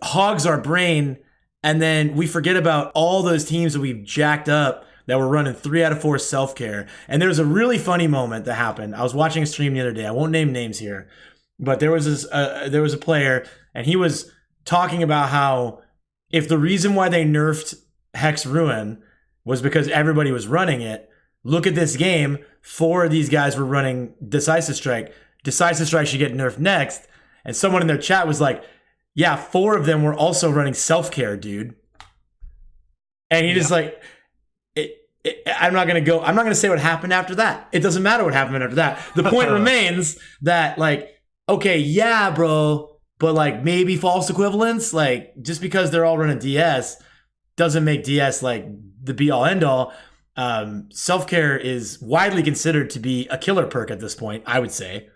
hogs our brain, and then we forget about all those teams that we've jacked up that were running 3 out of 4 self-care. And there was a really funny moment that happened. I was watching a stream the other day. I won't name names here, but there was a player, and he was talking about how if the reason why they nerfed Hex Ruin was because everybody was running it, look at this game. 4 of these guys were running Decisive Strike. Decisive Strike should get nerfed next. And someone in their chat was like, yeah, 4 of them were also running self-care, dude. And he just like, I'm not going to say what happened after that. It doesn't matter what happened after that. The point remains that like, okay, yeah, bro, but like maybe false equivalence, like just because they're all running DS doesn't make DS like the be all end all. Self-care is widely considered to be a killer perk at this point, I would say.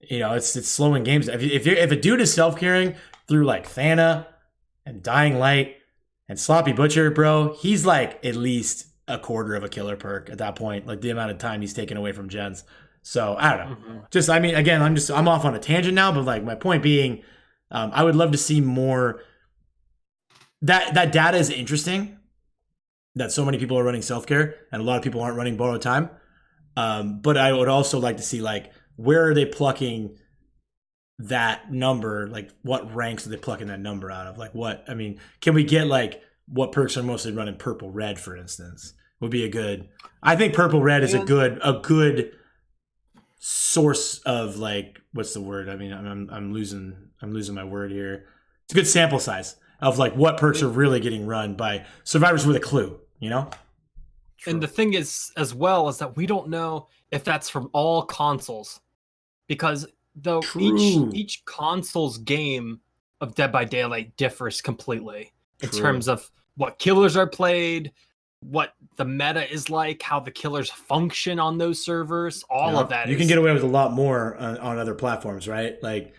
It's slowing games. If a dude is self-caring through like Thana and Dying Light and Sloppy Butcher, bro, he's like at least a quarter of a killer perk at that point, like the amount of time he's taken away from gens. So I don't know. Just, I mean, again, I'm off on a tangent now, but like my point being, I would love to see more. That data is interesting, that so many people are running self-care and a lot of people aren't running borrowed time. But I would also like to see like, where are they plucking that number? Like what ranks are they plucking that number out of? Like can we get like what perks are mostly running purple red, for instance, would be I think purple red is a good source of like, what's the word? I mean, I'm losing my word here. It's a good sample size. of like what perks are really getting run by survivors with a clue, you know? And the thing is, as well, is that we don't know if that's from all consoles, because though each console's game of Dead by Daylight differs completely in terms of what killers are played, what the meta is like, how the killers function on those servers, all of that. You can get away with a lot more on other platforms, right? Like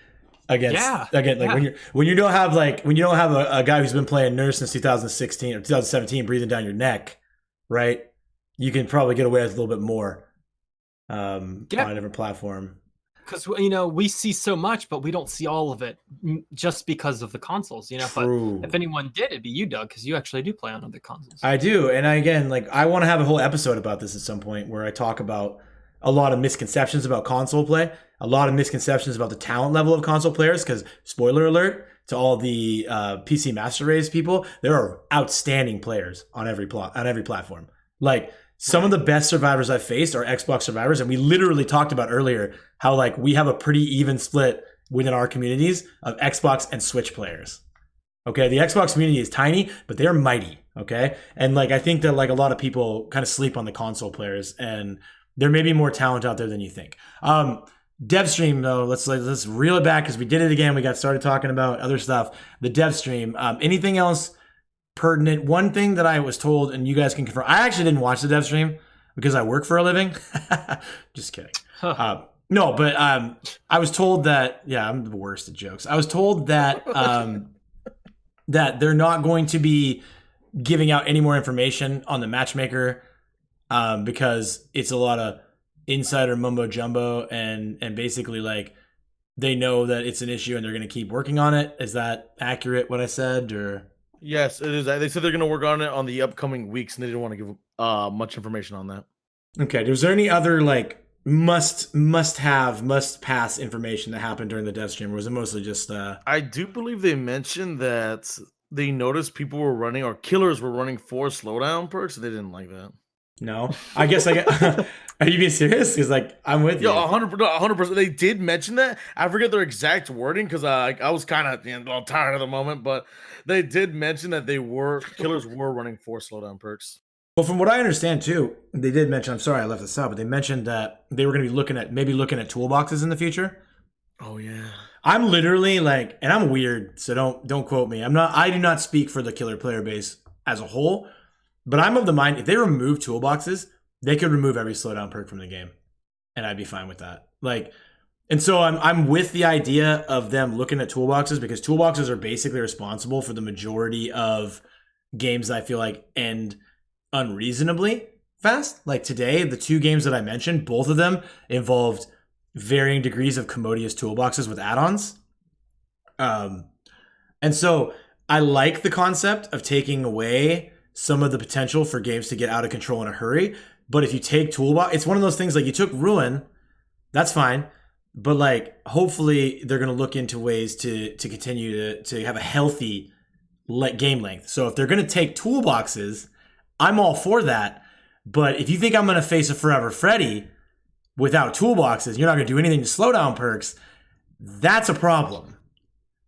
when you don't have a guy who's been playing Nurse since 2016 or 2017 breathing down your neck, right? You can probably get away with a little bit more on a different platform. Because, you know, we see so much, but we don't see all of it just because of the consoles, you know. True. But if anyone did, it'd be you, Doug, because you actually do play on other consoles. I do. And I want to have a whole episode about this at some point where I talk about a lot of misconceptions about console play, a lot of misconceptions about the talent level of console players, because spoiler alert to all the PC Master Race people, there are outstanding players on every platform. Like, some of the best survivors I've faced are Xbox survivors, and we literally talked about earlier how like we have a pretty even split within our communities of Xbox and Switch players. Okay, the Xbox community is tiny, but they're mighty. Okay, and like I think that like a lot of people kind of sleep on the console players, and there may be more talent out there than you think. Dev stream though, let's reel it back because we did it again. We got started talking about other stuff. The dev stream. Anything else pertinent? One thing that I was told, and you guys can confirm, I actually didn't watch the dev stream because I work for a living. Just kidding. No, but I was told that, yeah, I'm the worst at jokes. I was told that that they're not going to be giving out any more information on the matchmaker because it's a lot of insider mumbo jumbo, and basically like they know that it's an issue and they're going to keep working on it. Is that accurate what I said, or? Yes, it is. They said they're going to work on it on the upcoming weeks, and they didn't want to give much information on that. Okay. Was there any other like must pass information that happened during the dev stream, or was it mostly just? I do believe they mentioned that they noticed people were running, or killers were running 4 slowdown perks, and they didn't like that. No, I guess I get. Are you being serious? Because like I'm with you. 100%. They did mention that. I forget their exact wording because I was kind of a little tired at the moment, but they did mention that killers were running 4 slowdown perks. Well, from what I understand too, they did mention. I'm sorry I left this out, but they mentioned that they were going to be looking at toolboxes in the future. Oh yeah. I'm literally like, and I'm weird, so don't quote me. I do not speak for the killer player base as a whole, but I'm of the mind if they remove toolboxes, they could remove every slowdown perk from the game, and I'd be fine with that. Like, and so I'm with the idea of them looking at toolboxes because toolboxes are basically responsible for the majority of games that I feel like end unreasonably fast. Like today, the 2 games that I mentioned, both of them involved varying degrees of commodious toolboxes with add-ons. And so I like the concept of taking away some of the potential for games to get out of control in a hurry. But if you take toolbox, it's one of those things like you took Ruin, that's fine. But like, hopefully they're going to look into ways to continue to have a healthy game length. So if they're going to take toolboxes, I'm all for that. But if you think I'm going to face a Forever Freddy without toolboxes, you're not going to do anything to slow down perks, that's a problem.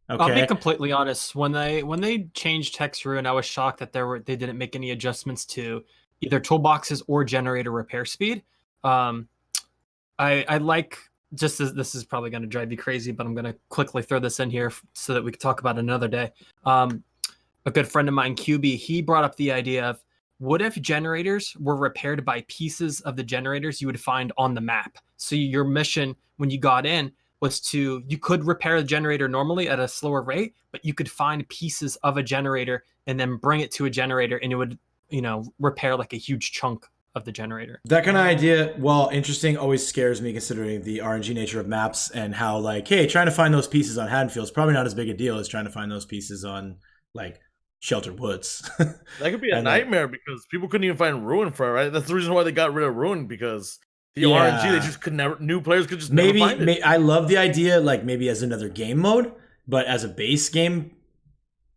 Okay. I'll be completely honest. When they changed Hex Ruin, I was shocked that they didn't make any adjustments to either toolboxes or generator repair speed. I like, just as this is probably going to drive you crazy, but I'm going to quickly throw this in here so that we can talk about it another day. A good friend of mine, QB, he brought up the idea of what if generators were repaired by pieces of the generators you would find on the map? So your mission when you got in was you could repair the generator normally at a slower rate, but you could find pieces of a generator and then bring it to a generator and it would, repair like a huge chunk of the generator. That kind of idea, while interesting, always scares me considering the RNG nature of maps and how like, hey, trying to find those pieces on Haddonfield is probably not as big a deal as trying to find those pieces on like Shelter Woods. That could be a nightmare because people couldn't even find Ruin for it, right? That's the reason why they got rid of Ruin, because the RNG, they just could never, new players could just never find it. I love the idea, like maybe as another game mode, but as a base game,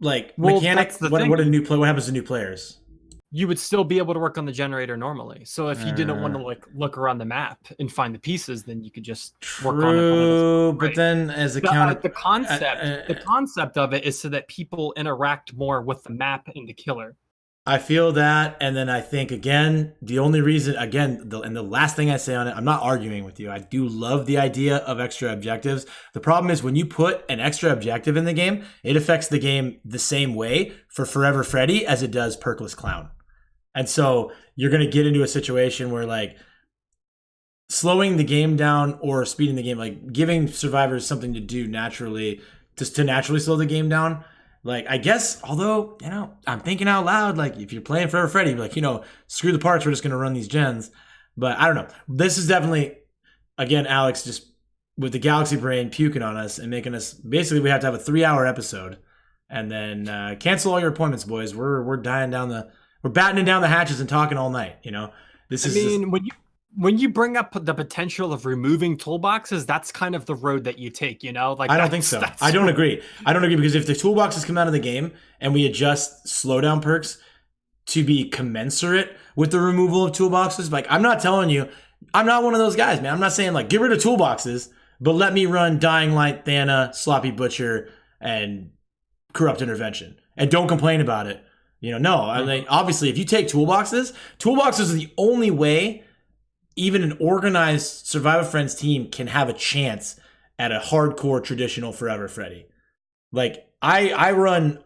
like mechanic, what happens to new players? you would still be able to work on the generator normally. So if you didn't want to like look around the map and find the pieces, then you could just work on it. True, but then as a the concept of it is so that people interact more with the map and the killer. I feel that, and then I think again, the only reason, and the last thing I say on it, I'm not arguing with you. I do love the idea of extra objectives. The problem is when you put an extra objective in the game, it affects the game the same way for Forever Freddy as it does Perkless Clown. And so you're going to get into a situation where like slowing the game down or speeding the game, like giving survivors something to do naturally, just to naturally slow the game down. Like, I guess, although, I'm thinking out loud, like, if you're playing Forever Freddy, like, screw the parts, we're just going to run these gens. But I don't know. This is definitely, again, Alex, just with the Galaxy brain puking on us and making us, basically, we have to have a 3-hour episode. And then cancel all your appointments, boys. We're battening down the hatches and talking all night, When you bring up the potential of removing toolboxes, that's kind of the road that you take, Like I don't think so. I don't agree. Because if the toolboxes come out of the game and we adjust slowdown perks to be commensurate with the removal of toolboxes, like I'm not telling you, I'm not one of those guys, man. I'm not saying like get rid of toolboxes, but let me run Dying Light, Thana, Sloppy Butcher, and Corrupt Intervention, and don't complain about it. No. I mean, obviously, if you take toolboxes are the only way even an organized Survivor Friends team can have a chance at a hardcore traditional Forever Freddy. Like I'm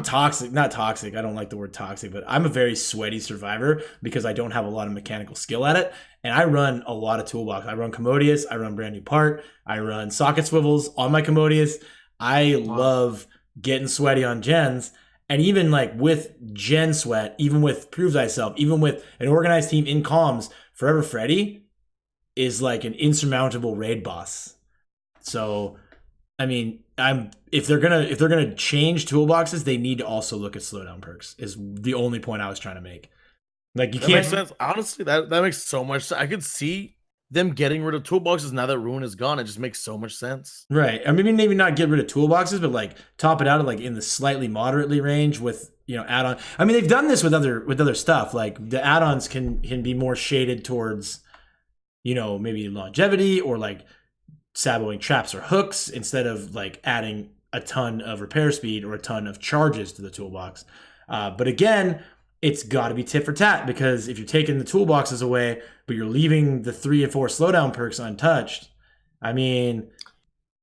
toxic, not toxic. I don't like the word toxic, but I'm a very sweaty survivor because I don't have a lot of mechanical skill at it. And I run a lot of toolbox. I run Commodious. I run Brand New Part. I run socket swivels on my Commodious. I love getting sweaty on gens. And even like with Gen Sweat, even with Prove Thyself, even with an organized team in comms, Forever Freddy is like an insurmountable raid boss. So, I mean, if they're gonna change toolboxes, they need to also look at slowdown perks. Is the only point I was trying to make. Like you that can't. Makes sense. Honestly, that makes so much sense. I could see them getting rid of toolboxes now that Ruin is gone. It just makes so much sense. Right. I mean, maybe not get rid of toolboxes, but like top it out at like in the slightly moderately range with add-on. I mean, they've done this with other stuff. Like the add-ons can be more shaded towards, maybe longevity or like saboing traps or hooks instead of like adding a ton of repair speed or a ton of charges to the toolbox. But again, it's got to be tit for tat, because if you're taking the toolboxes away, but you're leaving the 3 and 4 slowdown perks untouched, I mean,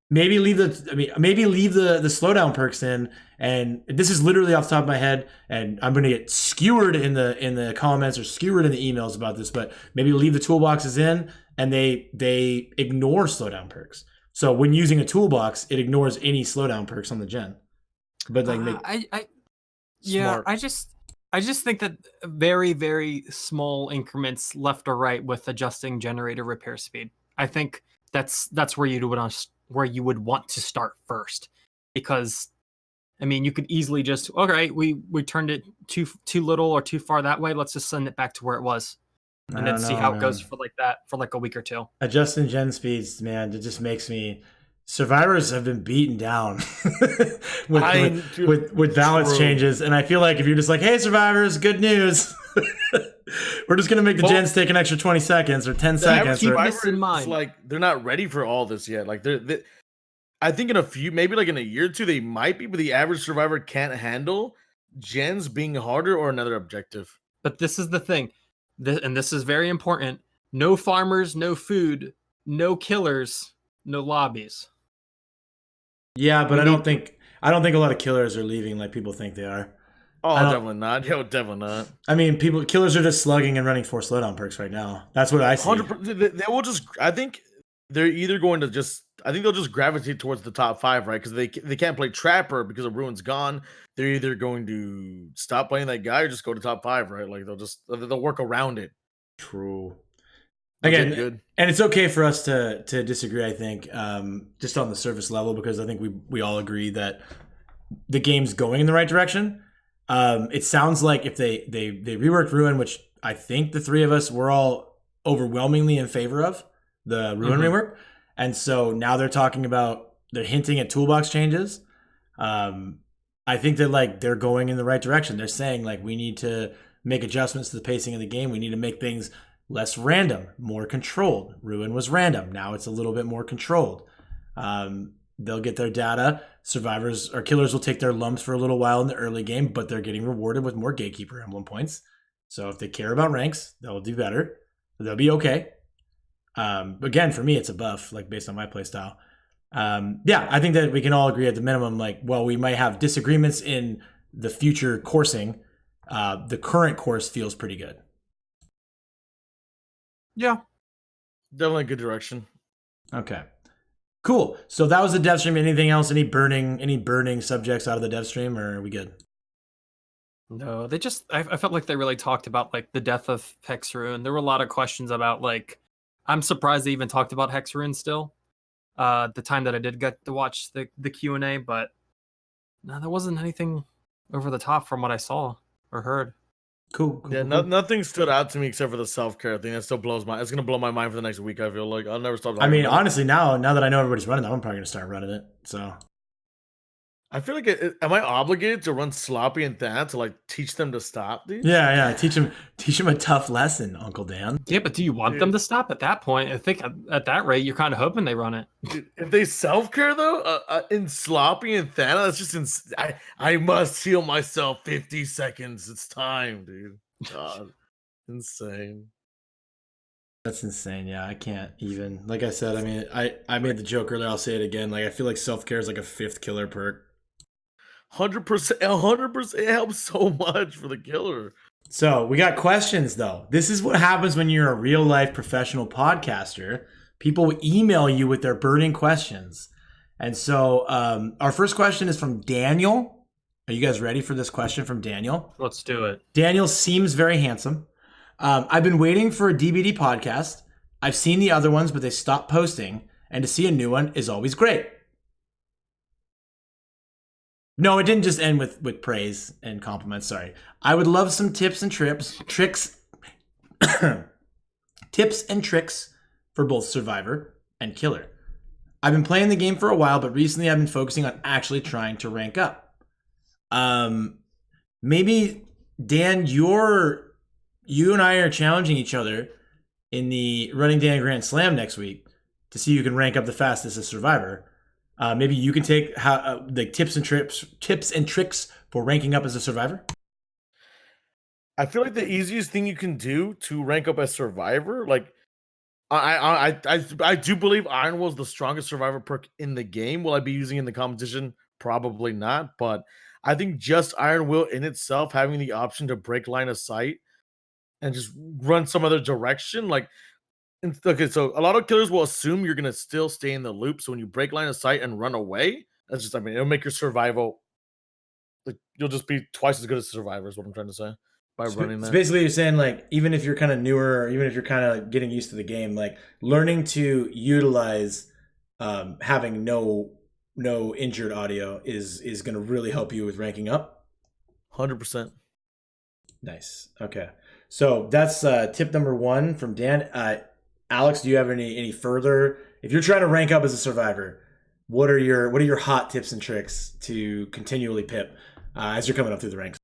maybe leave the slowdown perks in. And this is literally off the top of my head, and I'm going to get skewered in the comments or skewered in the emails about this, but maybe leave the toolboxes in and they ignore slowdown perks. So when using a toolbox, it ignores any slowdown perks on the gen. But like, I just think that very, very small increments left or right with adjusting generator repair speed. I think that's where you would want to start first, because I mean, you could easily just, okay, we turned it too little or too far that way. Let's just send it back to where it was, and then see how it goes for like a week or two. Adjusting gen speeds, man, it just makes me. Survivors have been beaten down with balance changes, and I feel like if you're just like, "Hey, survivors, good news," we're just gonna make the gens take an extra 20 seconds or 10 seconds. Keep this in mind. Like they're not ready for all this yet. Like I think in a few, maybe like in a year or two, they might be, but the average survivor can't handle gens being harder or another objective. But this is the thing, and this is very important: no farmers, no food, no killers, no lobbies. Yeah, but I don't think a lot of killers are leaving like people think they are. Oh, definitely not. Definitely not. I mean, killers are just slugging and running 4 slowdown perks right now. That's what I see. 100%. They will just. I think they're either going to just. I think they'll just gravitate towards the top 5, right? Because they can't play Trapper because of Ruin's gone. They're either going to stop playing that guy or just go to top 5, right? Like they'll work around it. True. Again, good. And it's okay for us to disagree, I think, just on the surface level, because I think we all agree that the game's going in the right direction. It sounds like if they reworked Ruin, which I think the 3 of us were all overwhelmingly in favor of the Ruin rework, and so now they're hinting at toolbox changes. I think that like they're going in the right direction. They're saying like we need to make adjustments to the pacing of the game. We need to make things less random, more controlled. Ruin was random. Now it's a little bit more controlled. They'll get their data. Survivors or killers will take their lumps for a little while in the early game, but they're getting rewarded with more gatekeeper emblem points. So if they care about ranks, they'll do better. They'll be okay. Again, for me, it's a buff, like based on my playstyle. Yeah, I think that we can all agree at the minimum, like, well, we might have disagreements in the future coursing. The current course feels pretty good. Yeah. Definitely a good direction. Okay. Cool. So that was the dev stream. Anything else? Any burning subjects out of the dev stream, or are we good? No, they just I felt like they really talked about like the death of Hexrune. There were a lot of questions about like I'm surprised they even talked about Hexrune still. The time that I did get to watch the Q&A, but no, there wasn't anything over the top from what I saw or heard. Cool. Yeah, nothing stood out to me except for the self-care thing. That still blows my. It's gonna blow my mind for the next week. I feel like I'll never stop. I mean, honestly, now that I know everybody's running that, I'm probably gonna start running it. So I feel like am I obligated to run Sloppy and that to like teach them to stop, dude? yeah, teach them a tough lesson, Uncle Dan. Yeah, but do you want them to stop at that point? I think at that rate, you're kind of hoping they run it. Dude, if they self-care though, in Sloppy and Thana, that's just I must heal myself 50 seconds. It's time, dude. God, insane. That's insane. Yeah, I can't even. Like I said, I mean, I made the joke earlier. I'll say it again. Like I feel like self-care is like a 5th killer perk. 100%. It helps so much for the killer. So we got questions though. This is what happens when you're a real life professional podcaster. People will email you with their burning questions. And so our first question is from Daniel. Are you guys ready for this question from Daniel? Let's do it. Daniel seems very handsome. I've been waiting for a DBD podcast. I've seen the other ones, but they stopped posting. And to see a new one is always great. No, it didn't just end with praise and compliments. Sorry. I would love some tips and tricks, tips and tricks for both Survivor and Killer. I've been playing the game for a while, but recently I've been focusing on actually trying to rank up. Maybe Dan, you and I are challenging each other in the Running Dan Grand Slam next week to see who can rank up the fastest as Survivor. Maybe you can take the tips and tricks for ranking up as a Survivor. I feel like the easiest thing you can do to rank up as Survivor, like I do believe Iron Will is the strongest Survivor perk in the game. Will I be using it in the competition? Probably not, but I think just Iron Will in itself, having the option to break line of sight and just run some other direction, like. Okay, so a lot of killers will assume you're gonna still stay in the loop. So when you break line of sight and run away, that's just, I mean, it'll make your survival, like, you'll just be twice as good as Survivor is what I'm trying to say by running that. So basically you're saying, like, even if you're kind of newer, or even if you're kind of getting used to the game, like learning to utilize having no injured audio is going to really help you with ranking up. 100%. Nice. Okay, so that's tip number 1 from Dan. Alex, do you have any further? If you're trying to rank up as a Survivor, what are your hot tips and tricks to continually pip as you're coming up through the ranks?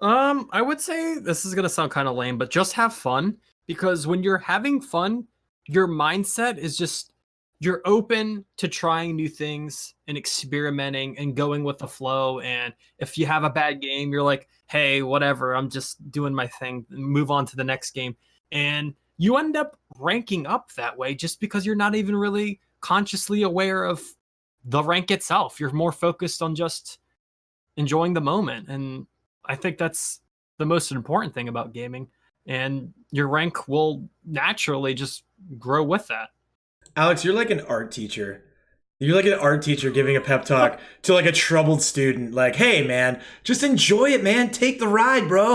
I would say this is gonna sound kind of lame, but just have fun, because when you're having fun, your mindset is just you're open to trying new things and experimenting and going with the flow. And if you have a bad game, you're like, hey, whatever, I'm just doing my thing, move on to the next game. And you end up ranking up that way just because you're not even really consciously aware of the rank itself. You're more focused on just enjoying the moment. And I think that's the most important thing about gaming. And your rank will naturally just grow with that. Alex, you're like an art teacher. You're like an art teacher giving a pep talk to like a troubled student. Like, hey, man, just enjoy it, man. Take the ride, bro.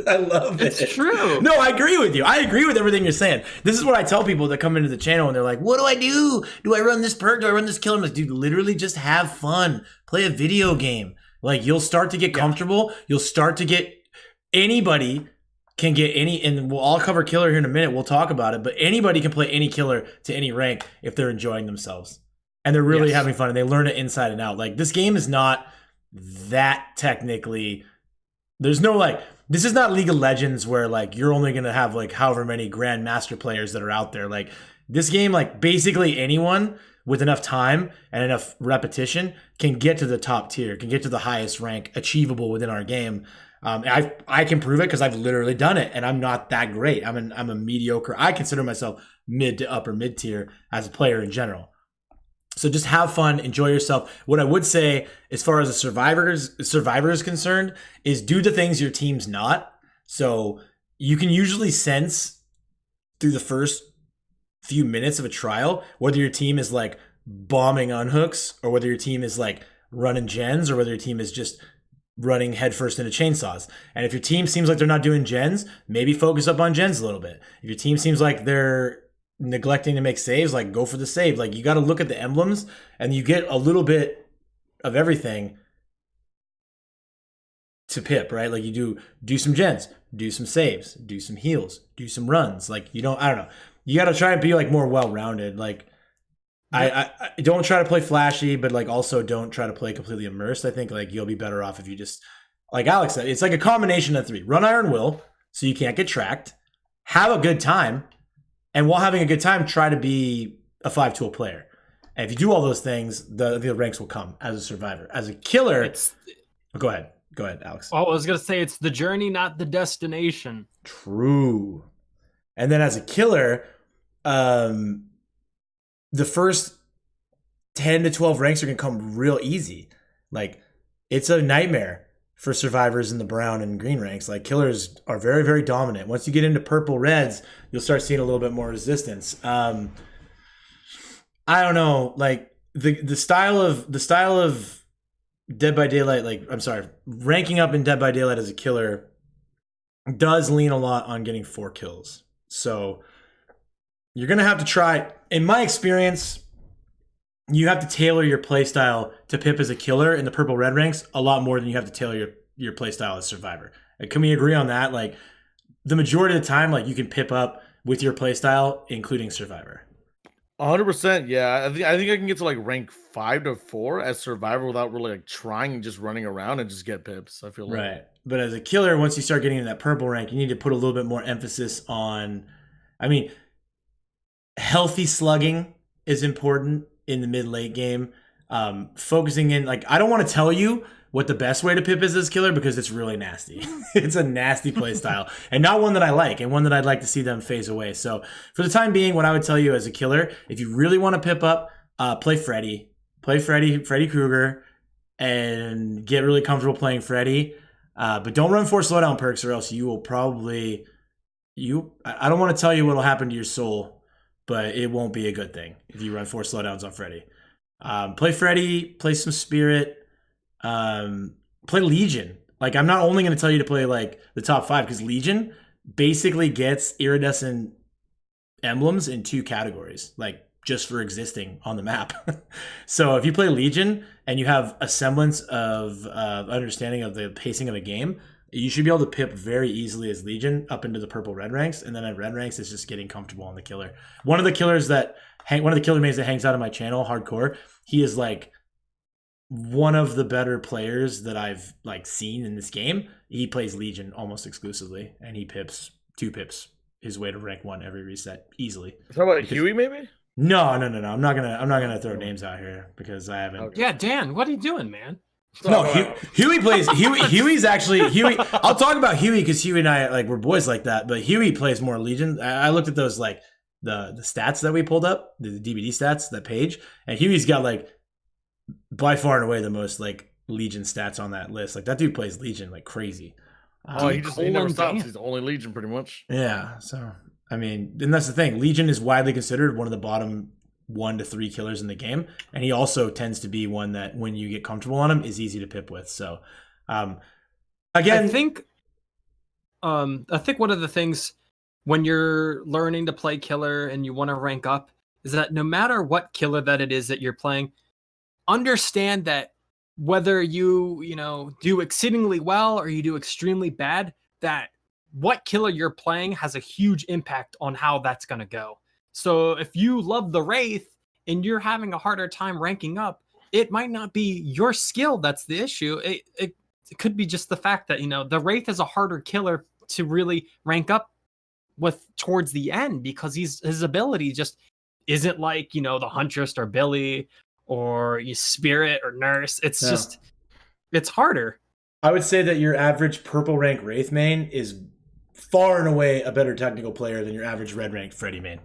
I love it. It's true. No, I agree with you. I agree with everything you're saying. This is what I tell people that come into the channel and they're like, what do I do? Do I run this perk? Do I run this killer? I'm like, dude, literally just have fun. Play a video game. Like, you'll start to get comfortable. You'll start to get, anybody can get any, and we'll all cover killer here in a minute. We'll talk about it, but anybody can play any killer to any rank if they're enjoying themselves. And they're really having fun and they learn it inside and out. Like, this game is not that technically, there's no like, this is not League of Legends where like you're only going to have like however many grandmaster players that are out there. Like this game, like basically anyone with enough time and enough repetition can get to the top tier, can get to the highest rank achievable within our game. I can prove it because I've literally done it, and I'm not that great. I'm a mediocre. I consider myself mid to upper mid tier as a player in general. So just have fun, enjoy yourself. What I would say, as far as a survivor is concerned, is do the things your team's not. So you can usually sense through the first few minutes of a trial whether your team is like bombing unhooks or whether your team is like running gens or whether your team is just running headfirst into chainsaws. And if your team seems like they're not doing gens, maybe focus up on gens a little bit. If your team seems like they're neglecting to make saves, like go for the save. Like you got to look at the emblems and you get a little bit of everything to pip, right? Like you do some gens, do some saves, do some heals, do some runs. Like I don't know. You got to try and be like more well-rounded. Like I don't try to play flashy, but like also don't try to play completely immersed. I think like you'll be better off if you just, like Alex said, it's like a combination of three. Run Iron Will so you can't get tracked. Have a good time. And while having a good time, try to be a 5-tool player. And if you do all those things, the ranks will come as a survivor. As a killer, go ahead, Alex. Oh, I was going to say it's the journey, not the destination. True. And then as a killer, the first 10 to 12 ranks are going to come real easy. Like, it's a nightmare for survivors in the brown and green ranks. Like, killers are very, very dominant. Once you get into purple reds, you'll start seeing a little bit more resistance. I don't know, like the style of Dead by Daylight, like ranking up in Dead by Daylight as a killer does lean a lot on getting 4 kills. So you're going to have to try, in my experience, you have to tailor your playstyle to pip as a killer in the purple red ranks a lot more than you have to tailor your playstyle as survivor. Can we agree on that? Like the majority of the time, like you can pip up with your playstyle, including survivor. 100%. Yeah, I think I can get to like rank 5 to 4 as survivor without really like trying and just running around and just get pips. I feel like. Right. But as a killer, once you start getting in that purple rank, you need to put a little bit more emphasis on, healthy slugging is important in the mid-late game. Focusing in, like, I don't want to tell you what the best way to pip is as killer because it's really nasty. It's a nasty play style and not one that I like and one that I'd like to see them phase away. So for the time being, what I would tell you as a killer, if you really want to pip up, play Freddy. Play Freddy Krueger and get really comfortable playing Freddy. But don't run 4 slowdown perks or else you will probably, I don't want to tell you what will happen to your soul, but it won't be a good thing if you run 4 slowdowns on Freddy. Play Freddy, play some Spirit, play Legion. Like, I'm not only going to tell you to play like the top 5 because Legion basically gets iridescent emblems in 2 categories, like just for existing on the map. So if you play Legion and you have a semblance of understanding of the pacing of a game, you should be able to pip very easily as Legion up into the purple red ranks, and then at red ranks it's just getting comfortable on the killer. One of the killer mains that hangs out on my channel, Hardcore, he is like one of the better players that I've like seen in this game. He plays Legion almost exclusively, and he pips 2 pips his way to rank 1 every reset easily. How about Huey maybe? No. I'm not gonna throw names out here because I haven't. Okay. Yeah, Dan, what are you doing, man? No, Huey plays. Huey's actually Huey. I'll talk about Huey because Huey and I like we're boys like that. But Huey plays more Legion. I looked at those like the stats that we pulled up, the DVD stats, that page, and Huey's got like by far and away the most like Legion stats on that list. Like that dude plays Legion like crazy. He never stops. He's only Legion pretty much. Yeah. So and that's the thing. Legion is widely considered one of the bottom 1 to 3 killers in the game, and he also tends to be one that when you get comfortable on him is easy to pip with. So again, I think one of the things when you're learning to play killer and you want to rank up is that no matter what killer that it is that you're playing, understand that whether you do exceedingly well or you do extremely bad, that what killer you're playing has a huge impact on how that's going to go. So if you love the Wraith and you're having a harder time ranking up, it might not be your skill that's the issue. It could be just the fact that, the Wraith is a harder killer to really rank up with towards the end, because his ability just isn't like, the Huntress or Billy or Spirit or Nurse. It's just, it's harder. I would say that your average purple rank Wraith main is far and away a better technical player than your average red rank Freddy main.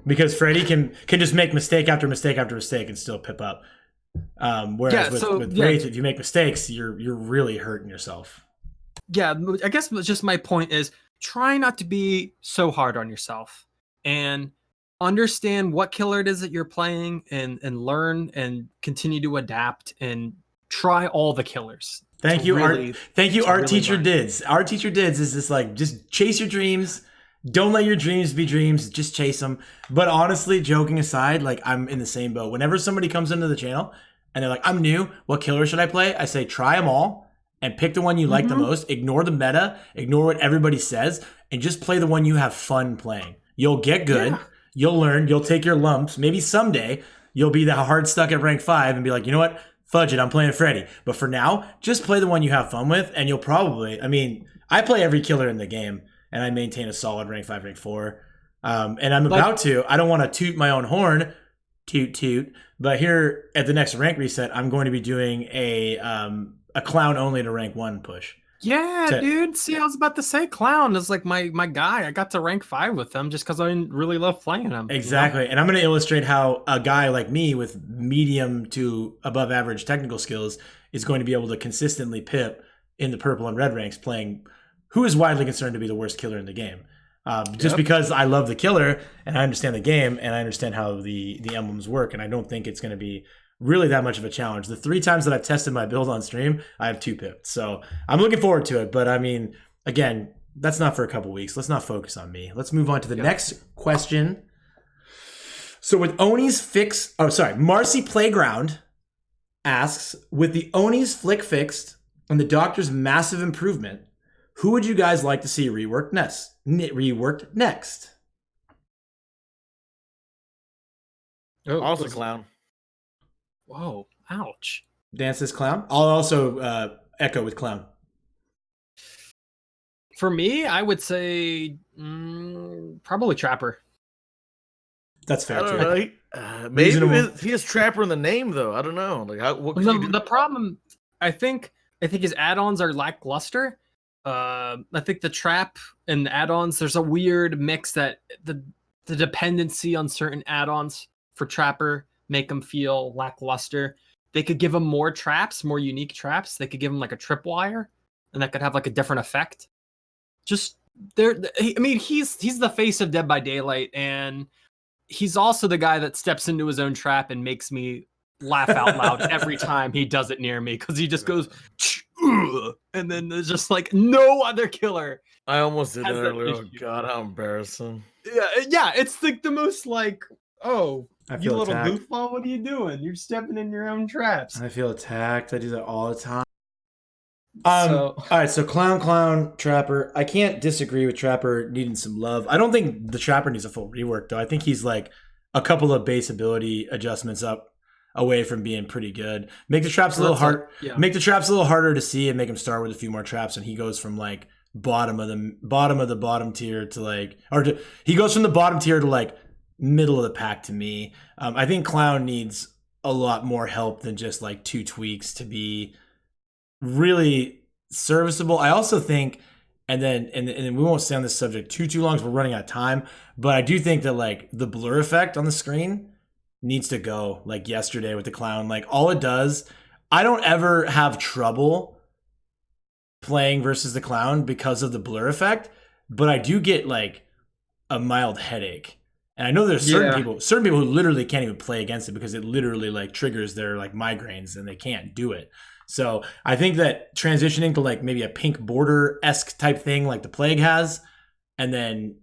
Because Freddy can just make mistake after mistake after mistake and still pip up. Whereas with Wraith, if you make mistakes, you're really hurting yourself. Yeah, I guess just my point is, try not to be so hard on yourself and understand what killer it is that you're playing, and learn and continue to adapt and try all the killers. Thank you, Art Teacher Dids. Art Teacher Dids is just like, just chase your dreams. Don't let your dreams be dreams. Just chase them. But honestly, joking aside, like, I'm in the same boat. Whenever somebody comes into the channel and they're like, I'm new, what killer should I play? I say, try them all and pick the one you like the most. Ignore the meta. Ignore what everybody says. And just play the one you have fun playing. You'll get good. Yeah. You'll learn. You'll take your lumps. Maybe someday you'll be the hard stuck at rank 5 and be like, you know what? Fudge it, I'm playing Freddy. But for now, just play the one you have fun with, and you'll probably, I play every killer in the game, and I maintain a solid rank 5, rank 4. And I'm about to, I don't want to toot my own horn, toot, but here at the next rank reset, I'm going to be doing a clown only to rank 1 push. Yeah, dude. See, I was about to say Clown is like my guy. I got to rank 5 with him just because I really love playing him. Exactly. And I'm going to illustrate how a guy like me with medium to above average technical skills is going to be able to consistently pip in the purple and red ranks, playing who is widely considered to be the worst killer in the game. Just because I love the killer and I understand the game and I understand how the emblems work, and I don't think it's going to be really that much of a challenge. The 3 times that I've tested my build on stream, I have 2 pipped. So I'm looking forward to it. But again, that's not for a couple weeks. Let's not focus on me. Let's move on to the next question. So with Oni's fix, Marcy Playground asks, with the Oni's flick fixed and the Doctor's massive improvement, who would you guys like to see reworked next? Oh, also Clown. Whoa, ouch. Dan says Clown. I'll also echo with Clown. For me, I would say probably Trapper. That's fair too. Maybe he has Trapper in the name, though. I don't know. Like, the problem, I think his add-ons are lackluster. I think the trap and the add-ons, there's a weird mix that the dependency on certain add-ons for Trapper make them feel lackluster. They could give him more traps, more unique traps. They could give him like a tripwire, and that could have like a different effect. Just there. He's the face of Dead by Daylight, and he's also the guy that steps into his own trap and makes me laugh out loud every time he does it near me, because he just goes, and then there's just like no other killer. I almost did that earlier. Oh God, how embarrassing. Yeah. It's like the most like, oh, I feel you little attacked. goofball, what are you doing? You're stepping in your own traps. I feel attacked. I do that all the time. All right, so Clown, Trapper. I can't disagree with Trapper needing some love. I don't think the Trapper needs a full rework, though. I think he's like a couple of base ability adjustments up away from being pretty good. Make the traps a little hard. Yeah. Make the traps a little harder to see, and make him start with a few more traps, and he goes from like bottom of the bottom tier to like, he goes from the bottom tier to like middle of the pack to me. I think Clown needs a lot more help than just like 2 tweaks to be really serviceable. I also think, and we won't stay on this subject too long because we're running out of time, but I do think that like the blur effect on the screen needs to go, like yesterday with the Clown. Like all it does, I don't ever have trouble playing versus the Clown because of the blur effect, but I do get like a mild headache. And I know there's certain people who literally can't even play against it because it literally like triggers their like migraines and they can't do it. So I think that transitioning to like maybe a pink border-esque type thing like the Plague has, and then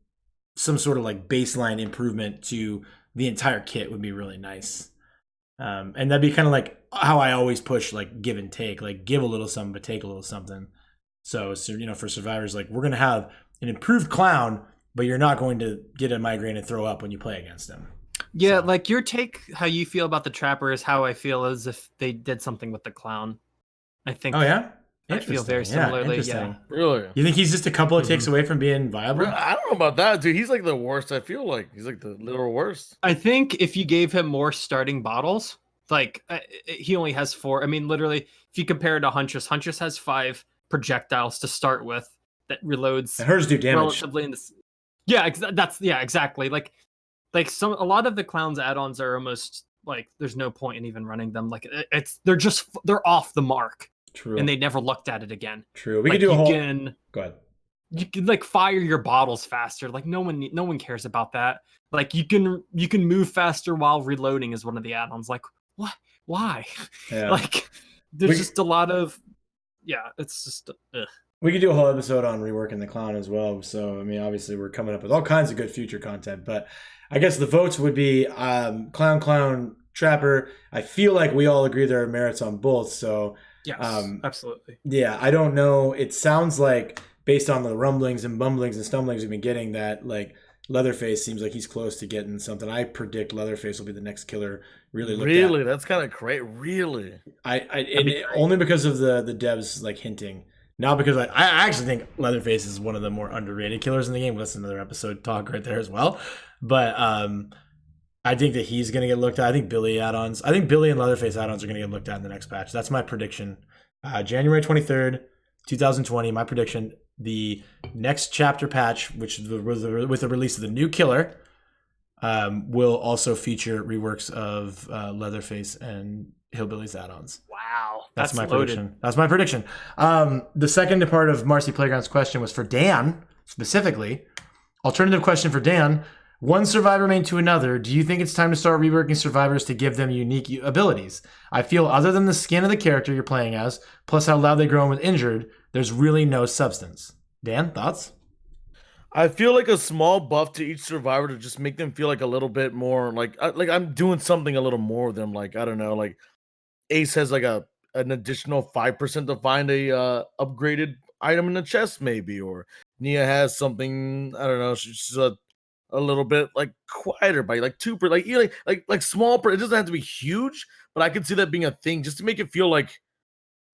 some sort of like baseline improvement to the entire kit would be really nice. And that'd be kind of like how I always push like give and take, like give a little something but take a little something. So for survivors, like we're going to have an improved Clown, but you're not going to get a migraine and throw up when you play against him. Yeah, So- like your take, how you feel about the Trapper is how I feel as if they did something with the Clown. I think. Oh yeah, I feel very Interesting. Yeah, similarly. interesting. Really? You think he's just a couple of ticks Mhm. away from being viable? I don't know about that, dude. He's like the worst. I feel like he's like the literal worst. I think if you gave him more starting bottles, like he only has 4. I mean, literally, if you compare it to Huntress, Huntress has 5 projectiles to start with that reloads And hers do damage. relatively in this. Yeah, exactly. Like a lot of the Clown's add-ons are almost like there's no point in even running them. Like they're off the mark, True. and they never looked at it again. True. We Like, could do a whole. Go ahead. You can like fire your bottles faster. Like no one cares about that. Like you can move faster while reloading is one of the add-ons. Like what? Why? Yeah. Like there's We- just a lot of it's just We could do a whole episode on reworking the Clown as well. So, I mean, obviously, we're coming up with all kinds of good future content. But I guess the votes would be Clown, Trapper. I feel like we all agree there are merits on both. So, yes, absolutely. yeah, I don't know. It sounds like, based on the rumblings and bumblings and stumblings we've been getting, that like Leatherface seems like he's close to getting something. I predict Leatherface will be the next killer. Really, that's kind of crazy. Really, Only because of the devs like hinting. Not because I actually think Leatherface is one of the more underrated killers in the game. That's another episode talk right there as well. But I think that he's going to get looked at. I think Billy and Leatherface add-ons are going to get looked at in the next patch. That's my prediction. January 23rd, 2020, my prediction. The next chapter patch, which is with the release of the new killer, will also feature reworks of Leatherface and Hillbilly's add-ons. Wow, That's my loaded. prediction. That's my prediction. The second part of Marcy Playground's question was for Dan, specifically. Alternative question for Dan. One survivor main to another. Do you think it's time to start reworking survivors to give them unique abilities? I feel other than the skin of the character you're playing as, plus how loud they grow when injured, there's really no substance. Dan, thoughts? I feel like a small buff to each survivor to just make them feel like a little bit more like I'm doing something a little more than like I don't know, like Ace has like an additional 5% to find a upgraded item in the chest maybe, or Nia has something, I don't know, she's a little bit like quieter by like 2%, like you know, like small. It doesn't have to be huge, but I could see that being a thing just to make it feel like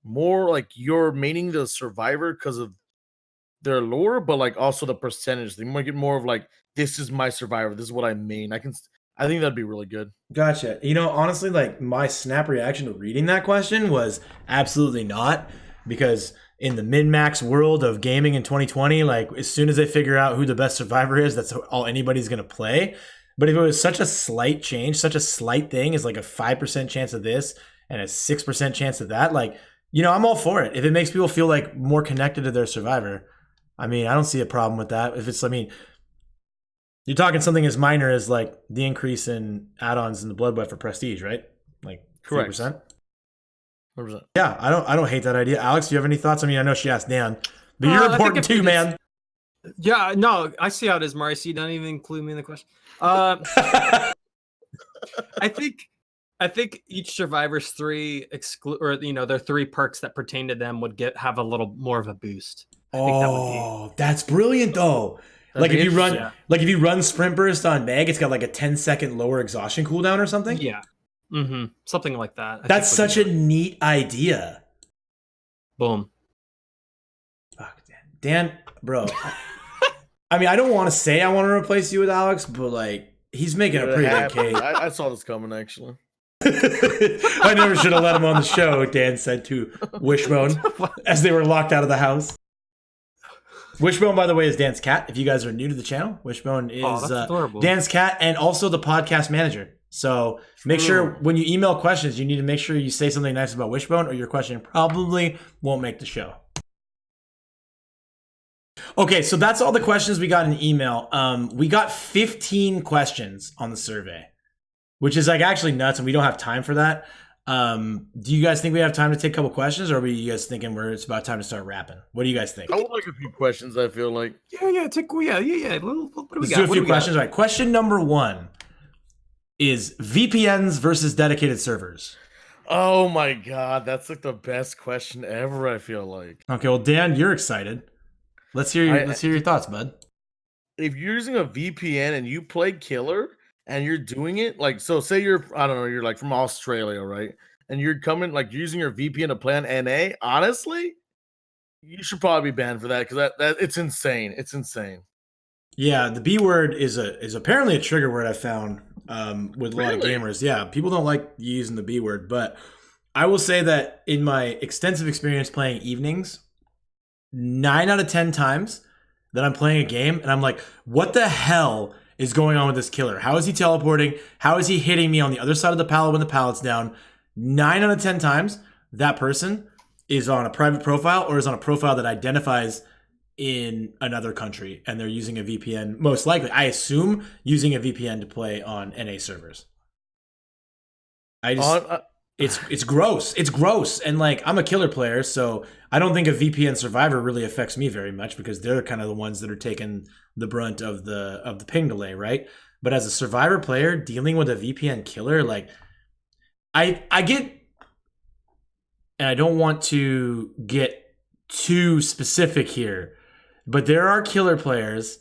more like you're maining the survivor because of their lore, but like also the percentage. They make it more of like, this is my survivor, this is what I main. I think that'd be really good. Gotcha. You know, honestly, like my snap reaction to reading that question was absolutely not, because in the min-max world of gaming in 2020, like as soon as they figure out who the best survivor is, that's all anybody's going to play. But if it was such a slight change, such a slight thing as like a 5% chance of this and a 6% chance of that, like, you know, I'm all for it. If it makes people feel like more connected to their survivor, I mean, I don't see a problem with that. If it's, I mean, you're talking something as minor as like the increase in add-ons in the Blood Web for Prestige, right? Like 3%? 100%. Yeah, I don't hate that idea. Alex, do you have any thoughts? I mean, I know she asked Dan, but you're I think important if too, we man. Yeah, no, I see how it is, Marcy. Don't even include me in the question. I think each survivor's 3 their 3 perks that pertain to them would have a little more of a boost. I think that would be. That's brilliant though. That'd Like be if you run Sprint Burst on Meg, it's got like a 10-second lower exhaustion cooldown or something. Yeah. Mm-hmm. Something like that. That's such a neat idea. Boom. Fuck, Dan, bro. I mean, I don't want to say I want to replace you with Alex, but like he's making a pretty good case. I saw this coming actually. I never should have let him on the show, Dan said to Wishbone as they were locked out of the house. Wishbone, by the way, is Dan's cat. If you guys are new to the channel, Wishbone is adorable. Dan's cat and also the podcast manager. So make sure when you email questions, you need to make sure you say something nice about Wishbone, or your question probably won't make the show. Okay, so that's all the questions we got in email. We got 15 questions on the survey, which is like actually nuts, and we don't have time for that. Do you guys think we have time to take a couple questions, or are you guys thinking it's about time to start rapping? What do you guys think? I would like a few questions. I feel like Yeah. What do we Let's got? do a few questions. All right, question number 1 is VPNs versus dedicated servers. oh my god, that's like the best question ever. I feel like Okay, well, Dan, you're excited. Let's hear your thoughts, bud. if you're using a VPN and you play killer, and you're doing it like, so say you're, I don't know, you're like from Australia, right? And you're coming like using your VPN to play on NA. Honestly, you should probably be banned for that because that it's insane. It's insane. Yeah, the B word is apparently a trigger word I found with a lot of Really? gamers. Yeah, people don't like using the B word, but I will say that in my extensive experience playing evenings, 9 out of 10 times that I'm playing a game and I'm like, what the hell is going on with this killer? How is he teleporting? How is he hitting me on the other side of the pallet when the pallet's down? 9 out of 10 times, that person is on a private profile or is on a profile that identifies in another country and they're using a VPN, most likely, I assume, using a VPN to play on NA servers. It's gross. It's gross. And like, I'm a killer player, so I don't think a VPN survivor really affects me very much because they're kind of the ones that are taking the brunt of the ping delay, right? But as a survivor player dealing with a VPN killer, like I get, and I don't want to get too specific here, but there are killer players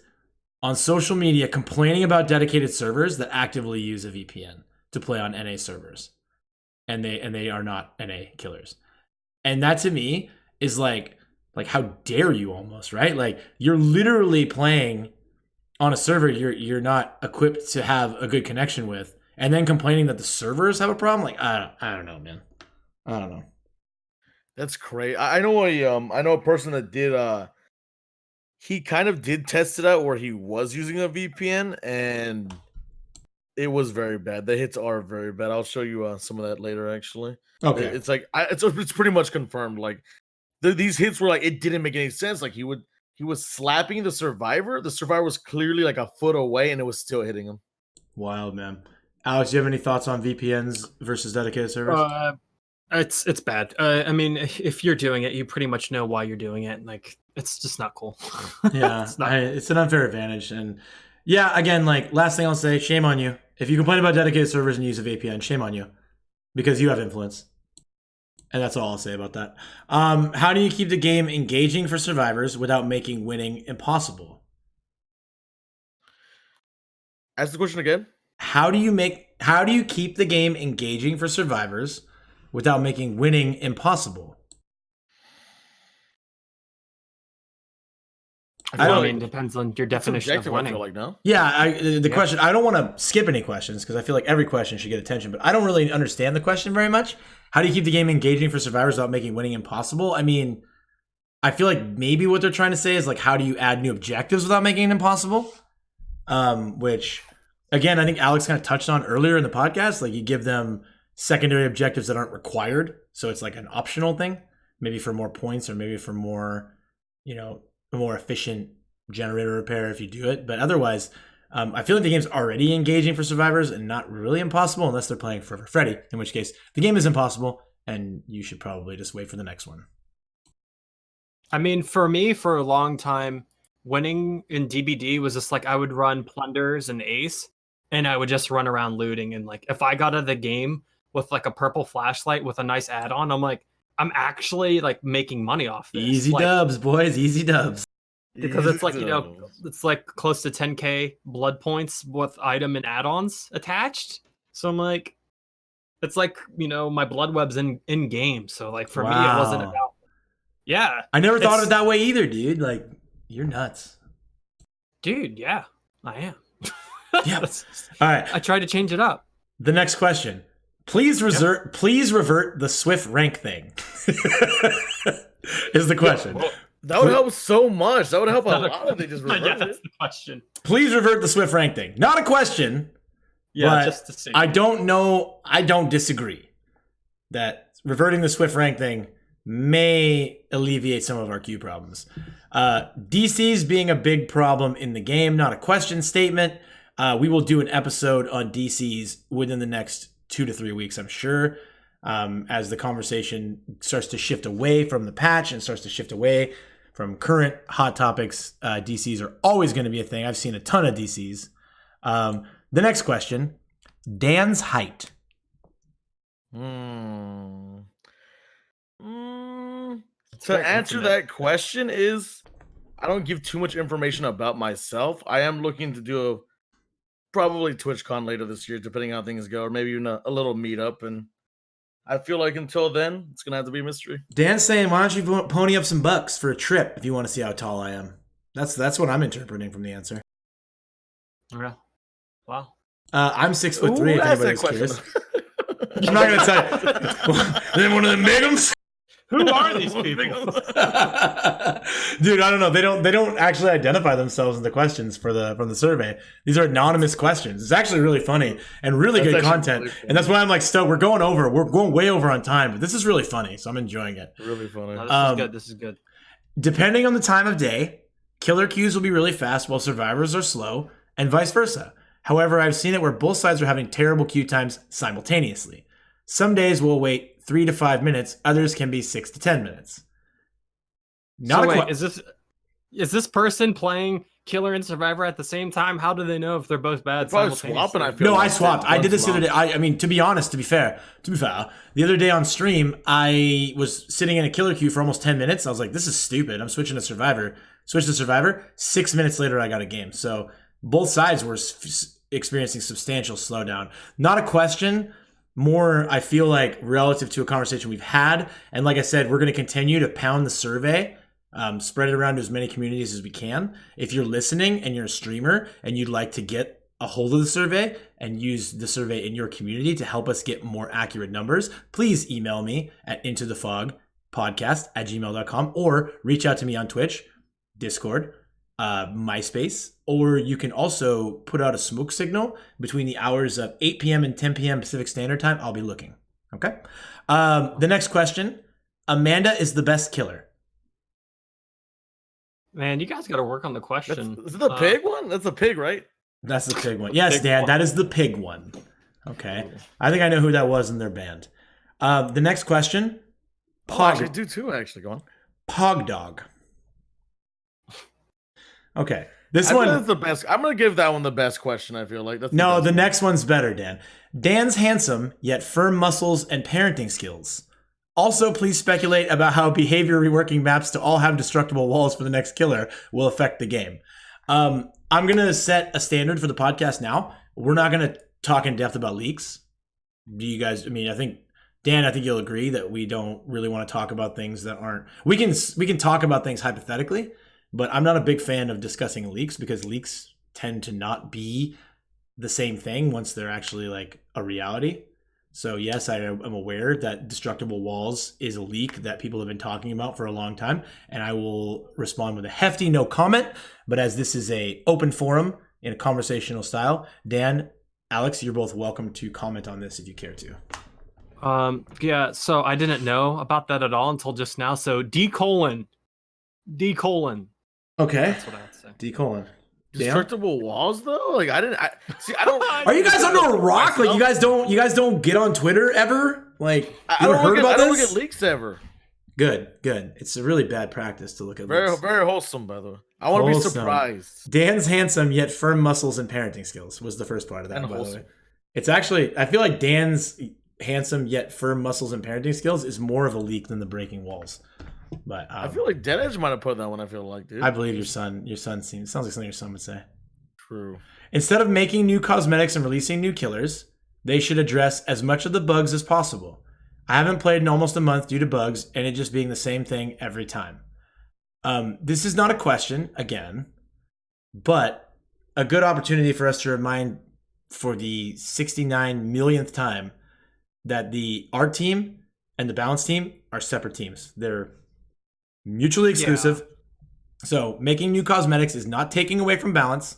on social media complaining about dedicated servers that actively use a VPN to play on NA servers. And they are not NA killers. And that to me is like how dare you almost, right? Like you're literally playing on a server you're not equipped to have a good connection with and then complaining that the servers have a problem. Like I don't know, man. I don't know. That's crazy. I know a person that did he kind of did test it out where he was using a VPN and it was very bad. The hits are very bad. I'll show you some of that later. Actually, Okay. it's like it's pretty much confirmed. Like these hits were like it didn't make any sense. Like he was slapping the survivor. The survivor was clearly like a foot away, and it was still hitting him. Wild, man. Alex, do you have any thoughts on VPNs versus dedicated servers? It's bad. I mean, if you're doing it, you pretty much know why you're doing it. Like, it's just not cool. Yeah, it's an unfair advantage. And yeah, again, like last thing I'll say, shame on you. If you complain about dedicated servers and use a VPN, shame on you because you have influence. And that's all I'll say about that. How do you keep the game engaging for survivors without making winning impossible? Ask the question again. How do you keep the game engaging for survivors without making winning impossible? I mean, depends on your definition of winning. I feel like, no? Yeah, the question, I don't want to skip any questions because I feel like every question should get attention, but I don't really understand the question very much. How do you keep the game engaging for survivors without making winning impossible? I mean, I feel like maybe what they're trying to say is like, how do you add new objectives without making it impossible? Which, again, I think Alex kind of touched on earlier in the podcast. Like, you give them secondary objectives that aren't required, so it's like an optional thing, maybe for more points or maybe for more, a more efficient generator repair if you do it. But otherwise, I feel like the game's already engaging for survivors and not really impossible unless they're playing Forever Freddy, in which case the game is impossible and you should probably just wait for the next one. I mean, for me, for a long time, winning in DBD was just like I would run plunders and ace and I would just run around looting. And like if I got out of the game with like a purple flashlight with a nice add-on, I'm like, I'm actually like making money off this. Easy dubs, boys. Easy dubs. Because it's like, it's like close to 10k blood points with item and add-ons attached. So I'm like, it's like, my blood web's in game. So like for me, it wasn't about, yeah. I never thought of it that way either, dude. Like, you're nuts. Dude, yeah, I am. Yeah. All right. I tried to change it up. The next question. Please revert the Swift rank thing. Is the question. Yeah, well, that would help so much. That would help a lot if they just revert it. That's the question. Please revert the Swift rank thing. Not a question. Yeah, just to see. I don't know. I don't disagree that reverting the Swift rank thing may alleviate some of our queue problems. DCs being a big problem in the game, not a question statement. We will do an episode on DCs within the next 2 to 3 weeks, I'm sure, as the conversation starts to shift away from the patch and starts to shift away from current hot topics. DCs are always going to be a thing. I've seen a ton of DCs. The next question, Dan's height. To answer that question is, I don't give too much information about myself. I am looking to do probably TwitchCon later this year, depending on how things go, or maybe even a little meetup. And I feel like until then, it's gonna have to be a mystery. Dan's saying, why don't you pony up some bucks for a trip if you want to see how tall I am? That's what I'm interpreting from the answer. Yeah. Wow. I'm 6'3". If anybody's curious. I'm not gonna tell you. Then one of them bigums. Who are these people? Dude, I don't know. They don't actually identify themselves in the questions from the survey. These are anonymous questions. It's actually really funny and really good content. Really, and that's why I'm like stoked. We're going way over on time, but this is really funny, so I'm enjoying it. Really funny. No, this is good. Depending on the time of day, killer queues will be really fast while survivors are slow, and vice versa. However, I've seen it where both sides are having terrible queue times simultaneously. Some days we'll wait 3 to 5 minutes. Others can be 6 to 10 minutes. Is this person playing Killer and Survivor at the same time? How do they know if they're both bad? Probably swapping. I swapped. I did this the other day. I mean, to be fair, the other day on stream, I was sitting in a killer queue for almost 10 minutes. I was like, this is stupid. I'm switching to Survivor. 6 minutes later, I got a game. So both sides were experiencing substantial slowdown. Not a question. More, I feel like, relative to a conversation we've had. And like I said, we're going to continue to pound the survey, spread it around to as many communities as we can. If you're listening and you're a streamer and you'd like to get a hold of the survey and use the survey in your community to help us get more accurate numbers, please email me at intothefogpodcast@gmail.com or reach out to me on Twitch, Discord, MySpace, or you can also put out a smoke signal between the hours of 8 p.m. and 10 p.m. Pacific Standard Time. I'll be looking. Okay. The next question. Amanda is the best killer. Man, you guys got to work on the question. Is it the pig one? That's the pig, right? That's the pig one. Yes, Dan, that is the pig one. Okay. I think I know who that was in their band. The next question. I do too, actually. Go on. Pog Dog. Okay. This one is the best. I'm going to give that one the best question, I feel like. The next one's better, Dan. Dan's handsome, yet firm muscles and parenting skills. Also, please speculate about how behavior reworking maps to all have destructible walls for the next killer will affect the game. I'm going to set a standard for the podcast now. We're not going to talk in depth about leaks. Do you guys, I think, Dan, I think you'll agree that we don't really want to talk about things that aren't... We can talk about things hypothetically, but I'm not a big fan of discussing leaks because leaks tend to not be the same thing once they're actually like a reality. So yes, I am aware that destructible walls is a leak that people have been talking about for a long time, and I will respond with a hefty no comment. But as this is a open forum in a conversational style, Dan, Alex, you're both welcome to comment on this if you care to. Yeah, so I didn't know about that at all until just now. So D:. Okay. That's what I would say. D:. Destructible walls though? Like I don't Are you guys under a rock? Like you guys don't get on Twitter ever? Like I don't look at leaks ever. Good. It's a really bad practice to look at leaks. Very wholesome, by the way. I want to be surprised. Dan's handsome yet firm muscles and parenting skills was the first part of that, by the way. It's actually, I feel like Dan's handsome yet firm muscles and parenting skills is more of a leak than the breaking walls. But I feel like DanInaHurry might have put that one. I feel like, dude. I believe your son sounds like something your son would say. True. Instead of making new cosmetics and releasing new killers, they should address as much of the bugs as possible. I haven't played in almost a month due to bugs and it just being the same thing every time. This is not a question, again, but a good opportunity for us to remind for the 69 millionth time that the art team and the balance team are separate teams. They're mutually exclusive. Yeah. So making new cosmetics is not taking away from balance.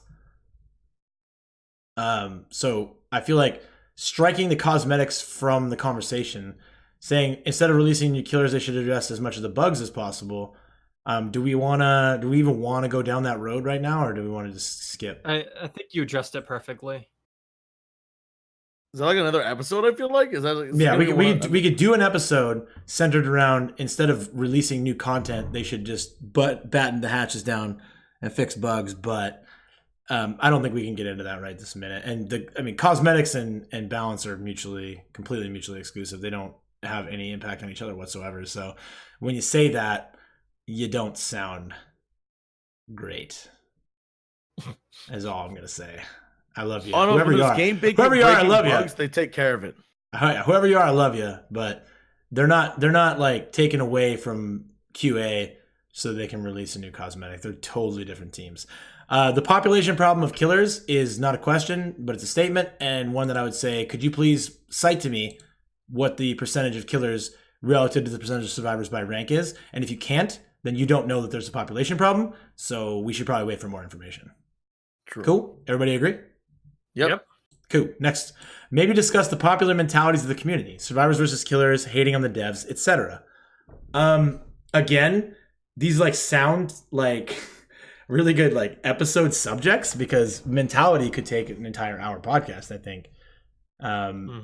So I feel like striking the cosmetics from the conversation, saying instead of releasing new killers, they should address as much of the bugs as possible. Do we even want to go down that road right now, or do we want to just skip? I think you addressed it perfectly. Is that like another episode? I feel like we could do an episode centered around instead of releasing new content, they should just batten the hatches down and fix bugs. But I don't think we can get into that right this minute. And cosmetics and balance are completely mutually exclusive. They don't have any impact on each other whatsoever. So when you say that, you don't sound great. Is all I'm gonna say. I love you. Oh no, Whoever you are, whoever you are, I love bugs, you. they take care of it. Whoever you are, I love you. But they're not like taken away from QA so they can release a new cosmetic. They're totally different teams. The population problem of killers is not a question, but it's a statement, and one that I would say, could you please cite to me what the percentage of killers relative to the percentage of survivors by rank is? And if you can't, then you don't know that there's a population problem, so we should probably wait for more information. True. Cool? Everybody agree? Yep. Cool. Next, maybe discuss the popular mentalities of the community. Survivors versus killers, hating on the devs, etc. Again, these like sound like really good like episode subjects because mentality could take an entire hour podcast, I think.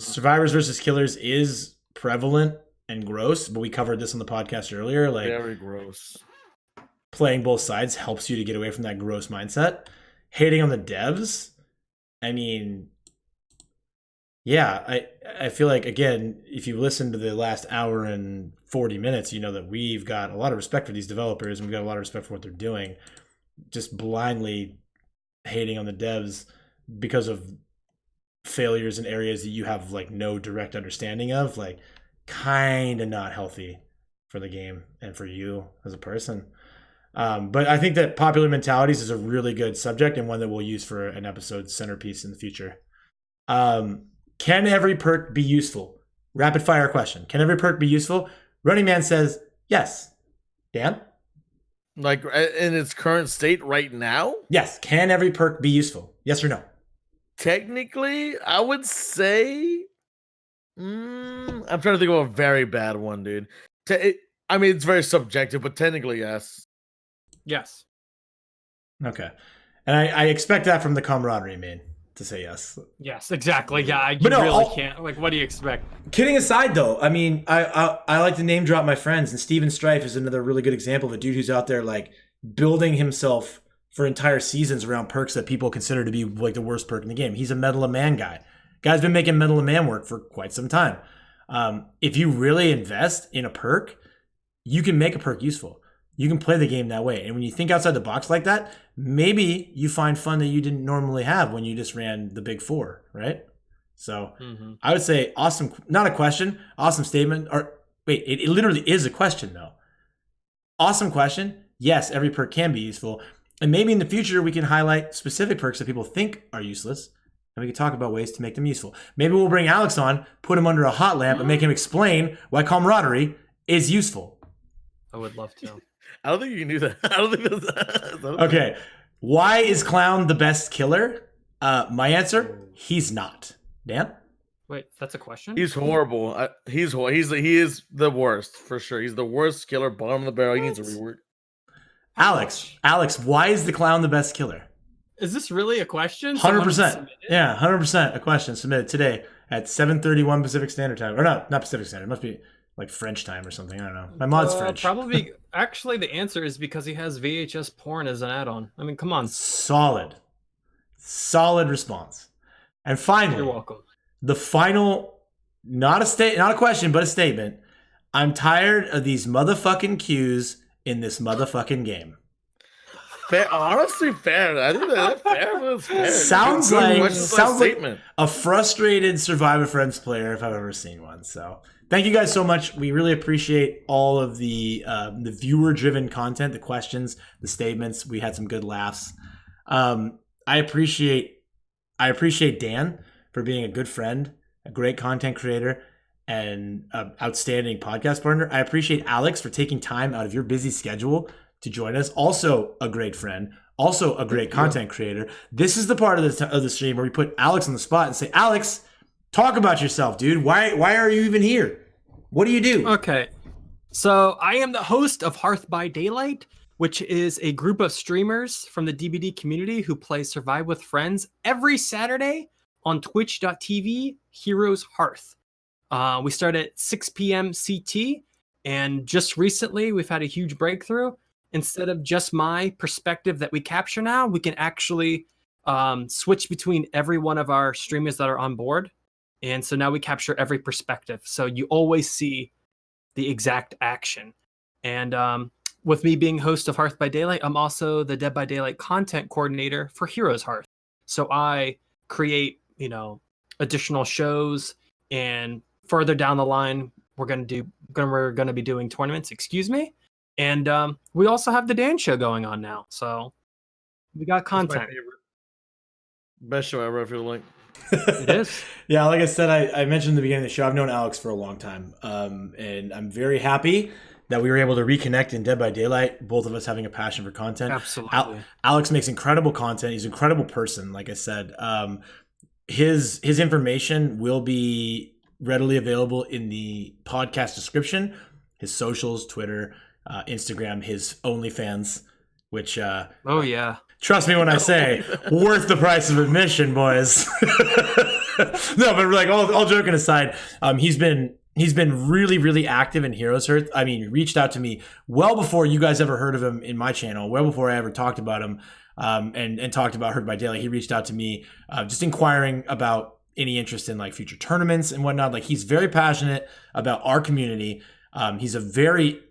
Survivors versus killers is prevalent and gross, but we covered this on the podcast earlier. Like, very gross. Playing both sides helps you to get away from that gross mindset. Hating on the devs, I mean, yeah, I feel like, again, if you listen to the last hour and 40 minutes, you know that we've got a lot of respect for these developers and we've got a lot of respect for what they're doing. Just blindly hating on the devs because of failures in areas that you have like no direct understanding of, like kind of not healthy for the game and for you as a person. But I think that popular mentalities is a really good subject and one that we'll use for an episode centerpiece in the future. Can every perk be useful? Rapid fire question. Can every perk be useful? Running Man says yes. Dan? Like in its current state right now? Yes. Can every perk be useful? Yes or no? Technically, I would say I'm trying to think of a very bad one, dude. I mean, it's very subjective, but technically, yes. Yes. Okay. And I expect that from the camaraderie main to say yes. Yes, exactly. Yeah, you But no, really can't. Like, what do you expect? Kidding aside, though, I mean, I like to name drop my friends, and Steven Strife is another really good example of a dude who's out there like building himself for entire seasons around perks that people consider to be like the worst perk in the game. He's a Medal of Man guy. Guy's been making Medal of Man work for quite some time. If you really invest in a perk, you can make a perk useful. You can play the game that way. And when you think outside the box like that, maybe you find fun that you didn't normally have when you just ran the big four, right? So I would say awesome, not a question, awesome statement. Or wait, it literally is a question though. Awesome question. Yes, every perk can be useful. And maybe in the future we can highlight specific perks that people think are useless. And we can talk about ways to make them useful. Maybe we'll bring Alex on, put him under a hot lamp and make him explain why camaraderie is useful. I would love to. I don't think you can do that. I don't think that's Okay. Why is Clown the best killer? My answer, he's not. Dan? Wait, that's a question? He's horrible. He is the worst for sure. He's the worst killer, bottom of the barrel. He needs a rework. Alex, why is the Clown the best killer? Is this really a question? 100%. Yeah, 100% a question submitted today at 7:31 Pacific Standard Time. Or not Pacific Standard. It must be like French time or something. I don't know. My mod's French. Probably. Actually, the answer is because he has VHS porn as an add-on. I mean, come on. Solid response. And finally, you're welcome. The final, not a question, but a statement. I'm tired of these motherfucking queues in this motherfucking game. Fair, honestly, fair. I think that's fair. That's fair. Sounds like a frustrated Survivor Friends player if I've ever seen one. So thank you guys so much. We really appreciate all of the viewer-driven content, the questions, the statements. We had some good laughs. I appreciate Dan for being a good friend, a great content creator, and an outstanding podcast partner. I appreciate Alex for taking time out of your busy schedule to join us. Also a great friend, also a great content creator. This is the part of the stream where we put Alex on the spot and say, Alex, talk about yourself, dude. Why are you even here? What do you do? Okay. So I am the host of Hearth by Daylight, which is a group of streamers from the DBD community who play Survive with Friends every Saturday on twitch.tv Heroes Hearth. We start at 6 p.m. CT, and just recently we've had a huge breakthrough. Instead of just my perspective that we capture now, we can actually switch between every one of our streamers that are on board. And so now we capture every perspective. So you always see the exact action. And with me being host of Hearth by Daylight, I'm also the Dead by Daylight content coordinator for Heroes Hearth. So I create, additional shows, and further down the line, we're going to be doing tournaments, and we also have the Dan show going on now, so we got That's my content. favorite. Best show ever, I feel like. It is. Yeah, like I said, I mentioned in the beginning of the show, I've known Alex for a long time, and I'm very happy that we were able to reconnect in Dead by Daylight, both of us having a passion for content. Absolutely. Alex makes incredible content. He's an incredible person, like I said. His information will be readily available in the podcast description. His socials, Twitter, Instagram, his OnlyFans, which oh yeah, trust me when I say worth the price of admission, boys. No, but like all joking aside, he's been really, really active in Heroes Hearth. I mean, he reached out to me well before you guys ever heard of him in my channel, well before I ever talked about him, and talked about Hearth by Daylight. He reached out to me just inquiring about any interest in like future tournaments and whatnot. Like, he's very passionate about our community. He's a very,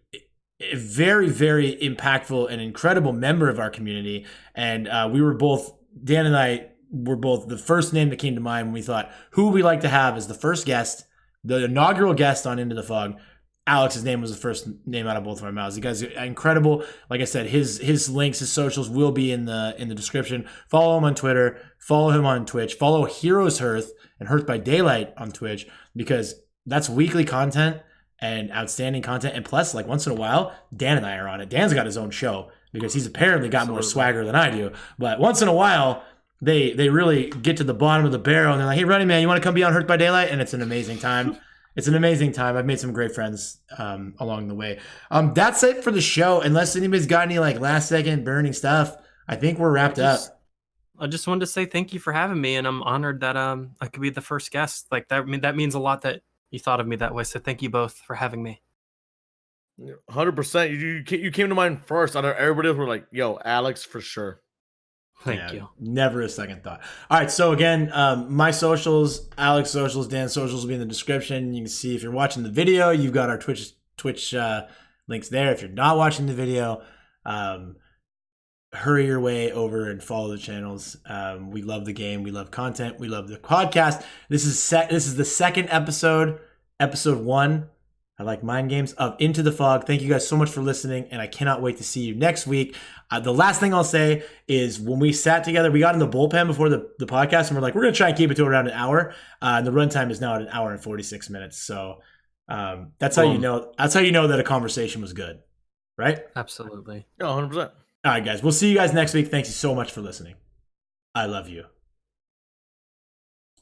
very impactful and incredible member of our community. And Dan and I were both the first name that came to mind when we thought, who would we like to have as the first guest, the inaugural guest on Into the Fog. Alex's name was the first name out of both of our mouths. You guys are incredible. Like I said, his links, his socials will be in the description. Follow him on Twitter, follow him on Twitch, follow Heroes Hearth and Hearth by Daylight on Twitch, because that's weekly content and outstanding content. And plus, like, once in a while, Dan and I are on it. Dan's got his own show because he's apparently got more swagger than I do. But once in a while, they really get to the bottom of the barrel and they're like, hey, Running Man, you want to come be on Hearth by Daylight? And it's an amazing time. It's an amazing time. I've made some great friends along the way. That's it for the show. Unless anybody's got any like last second burning stuff, I think we're wrapped up. I just wanted to say thank you for having me, and I'm honored that I could be the first guest. Like that means a lot that you thought of me that way. So thank you both for having me. 100%. You came to mind first. Out of everybody else, we're like, yo, Alex for sure. Thank you. Never a second thought. All right. So again, my socials, Alex socials, Dan's socials will be in the description. You can see if you're watching the video, you've got our Twitch links there. If you're not watching the video, hurry your way over and follow the channels. We love the game. We love content. We love the podcast. This is the second episode 1. I like mind games of Into the Fog. Thank you guys so much for listening, and I cannot wait to see you next week. The last thing I'll say is when we sat together, we got in the bullpen before the podcast, and we're like, we're going to try and keep it to around an hour. And the runtime is now at 1 hour and 46 minutes. So that's how you know. That's how you know that a conversation was good, right? Absolutely. Yeah, 100%. All right, guys. We'll see you guys next week. Thank you so much for listening. I love you.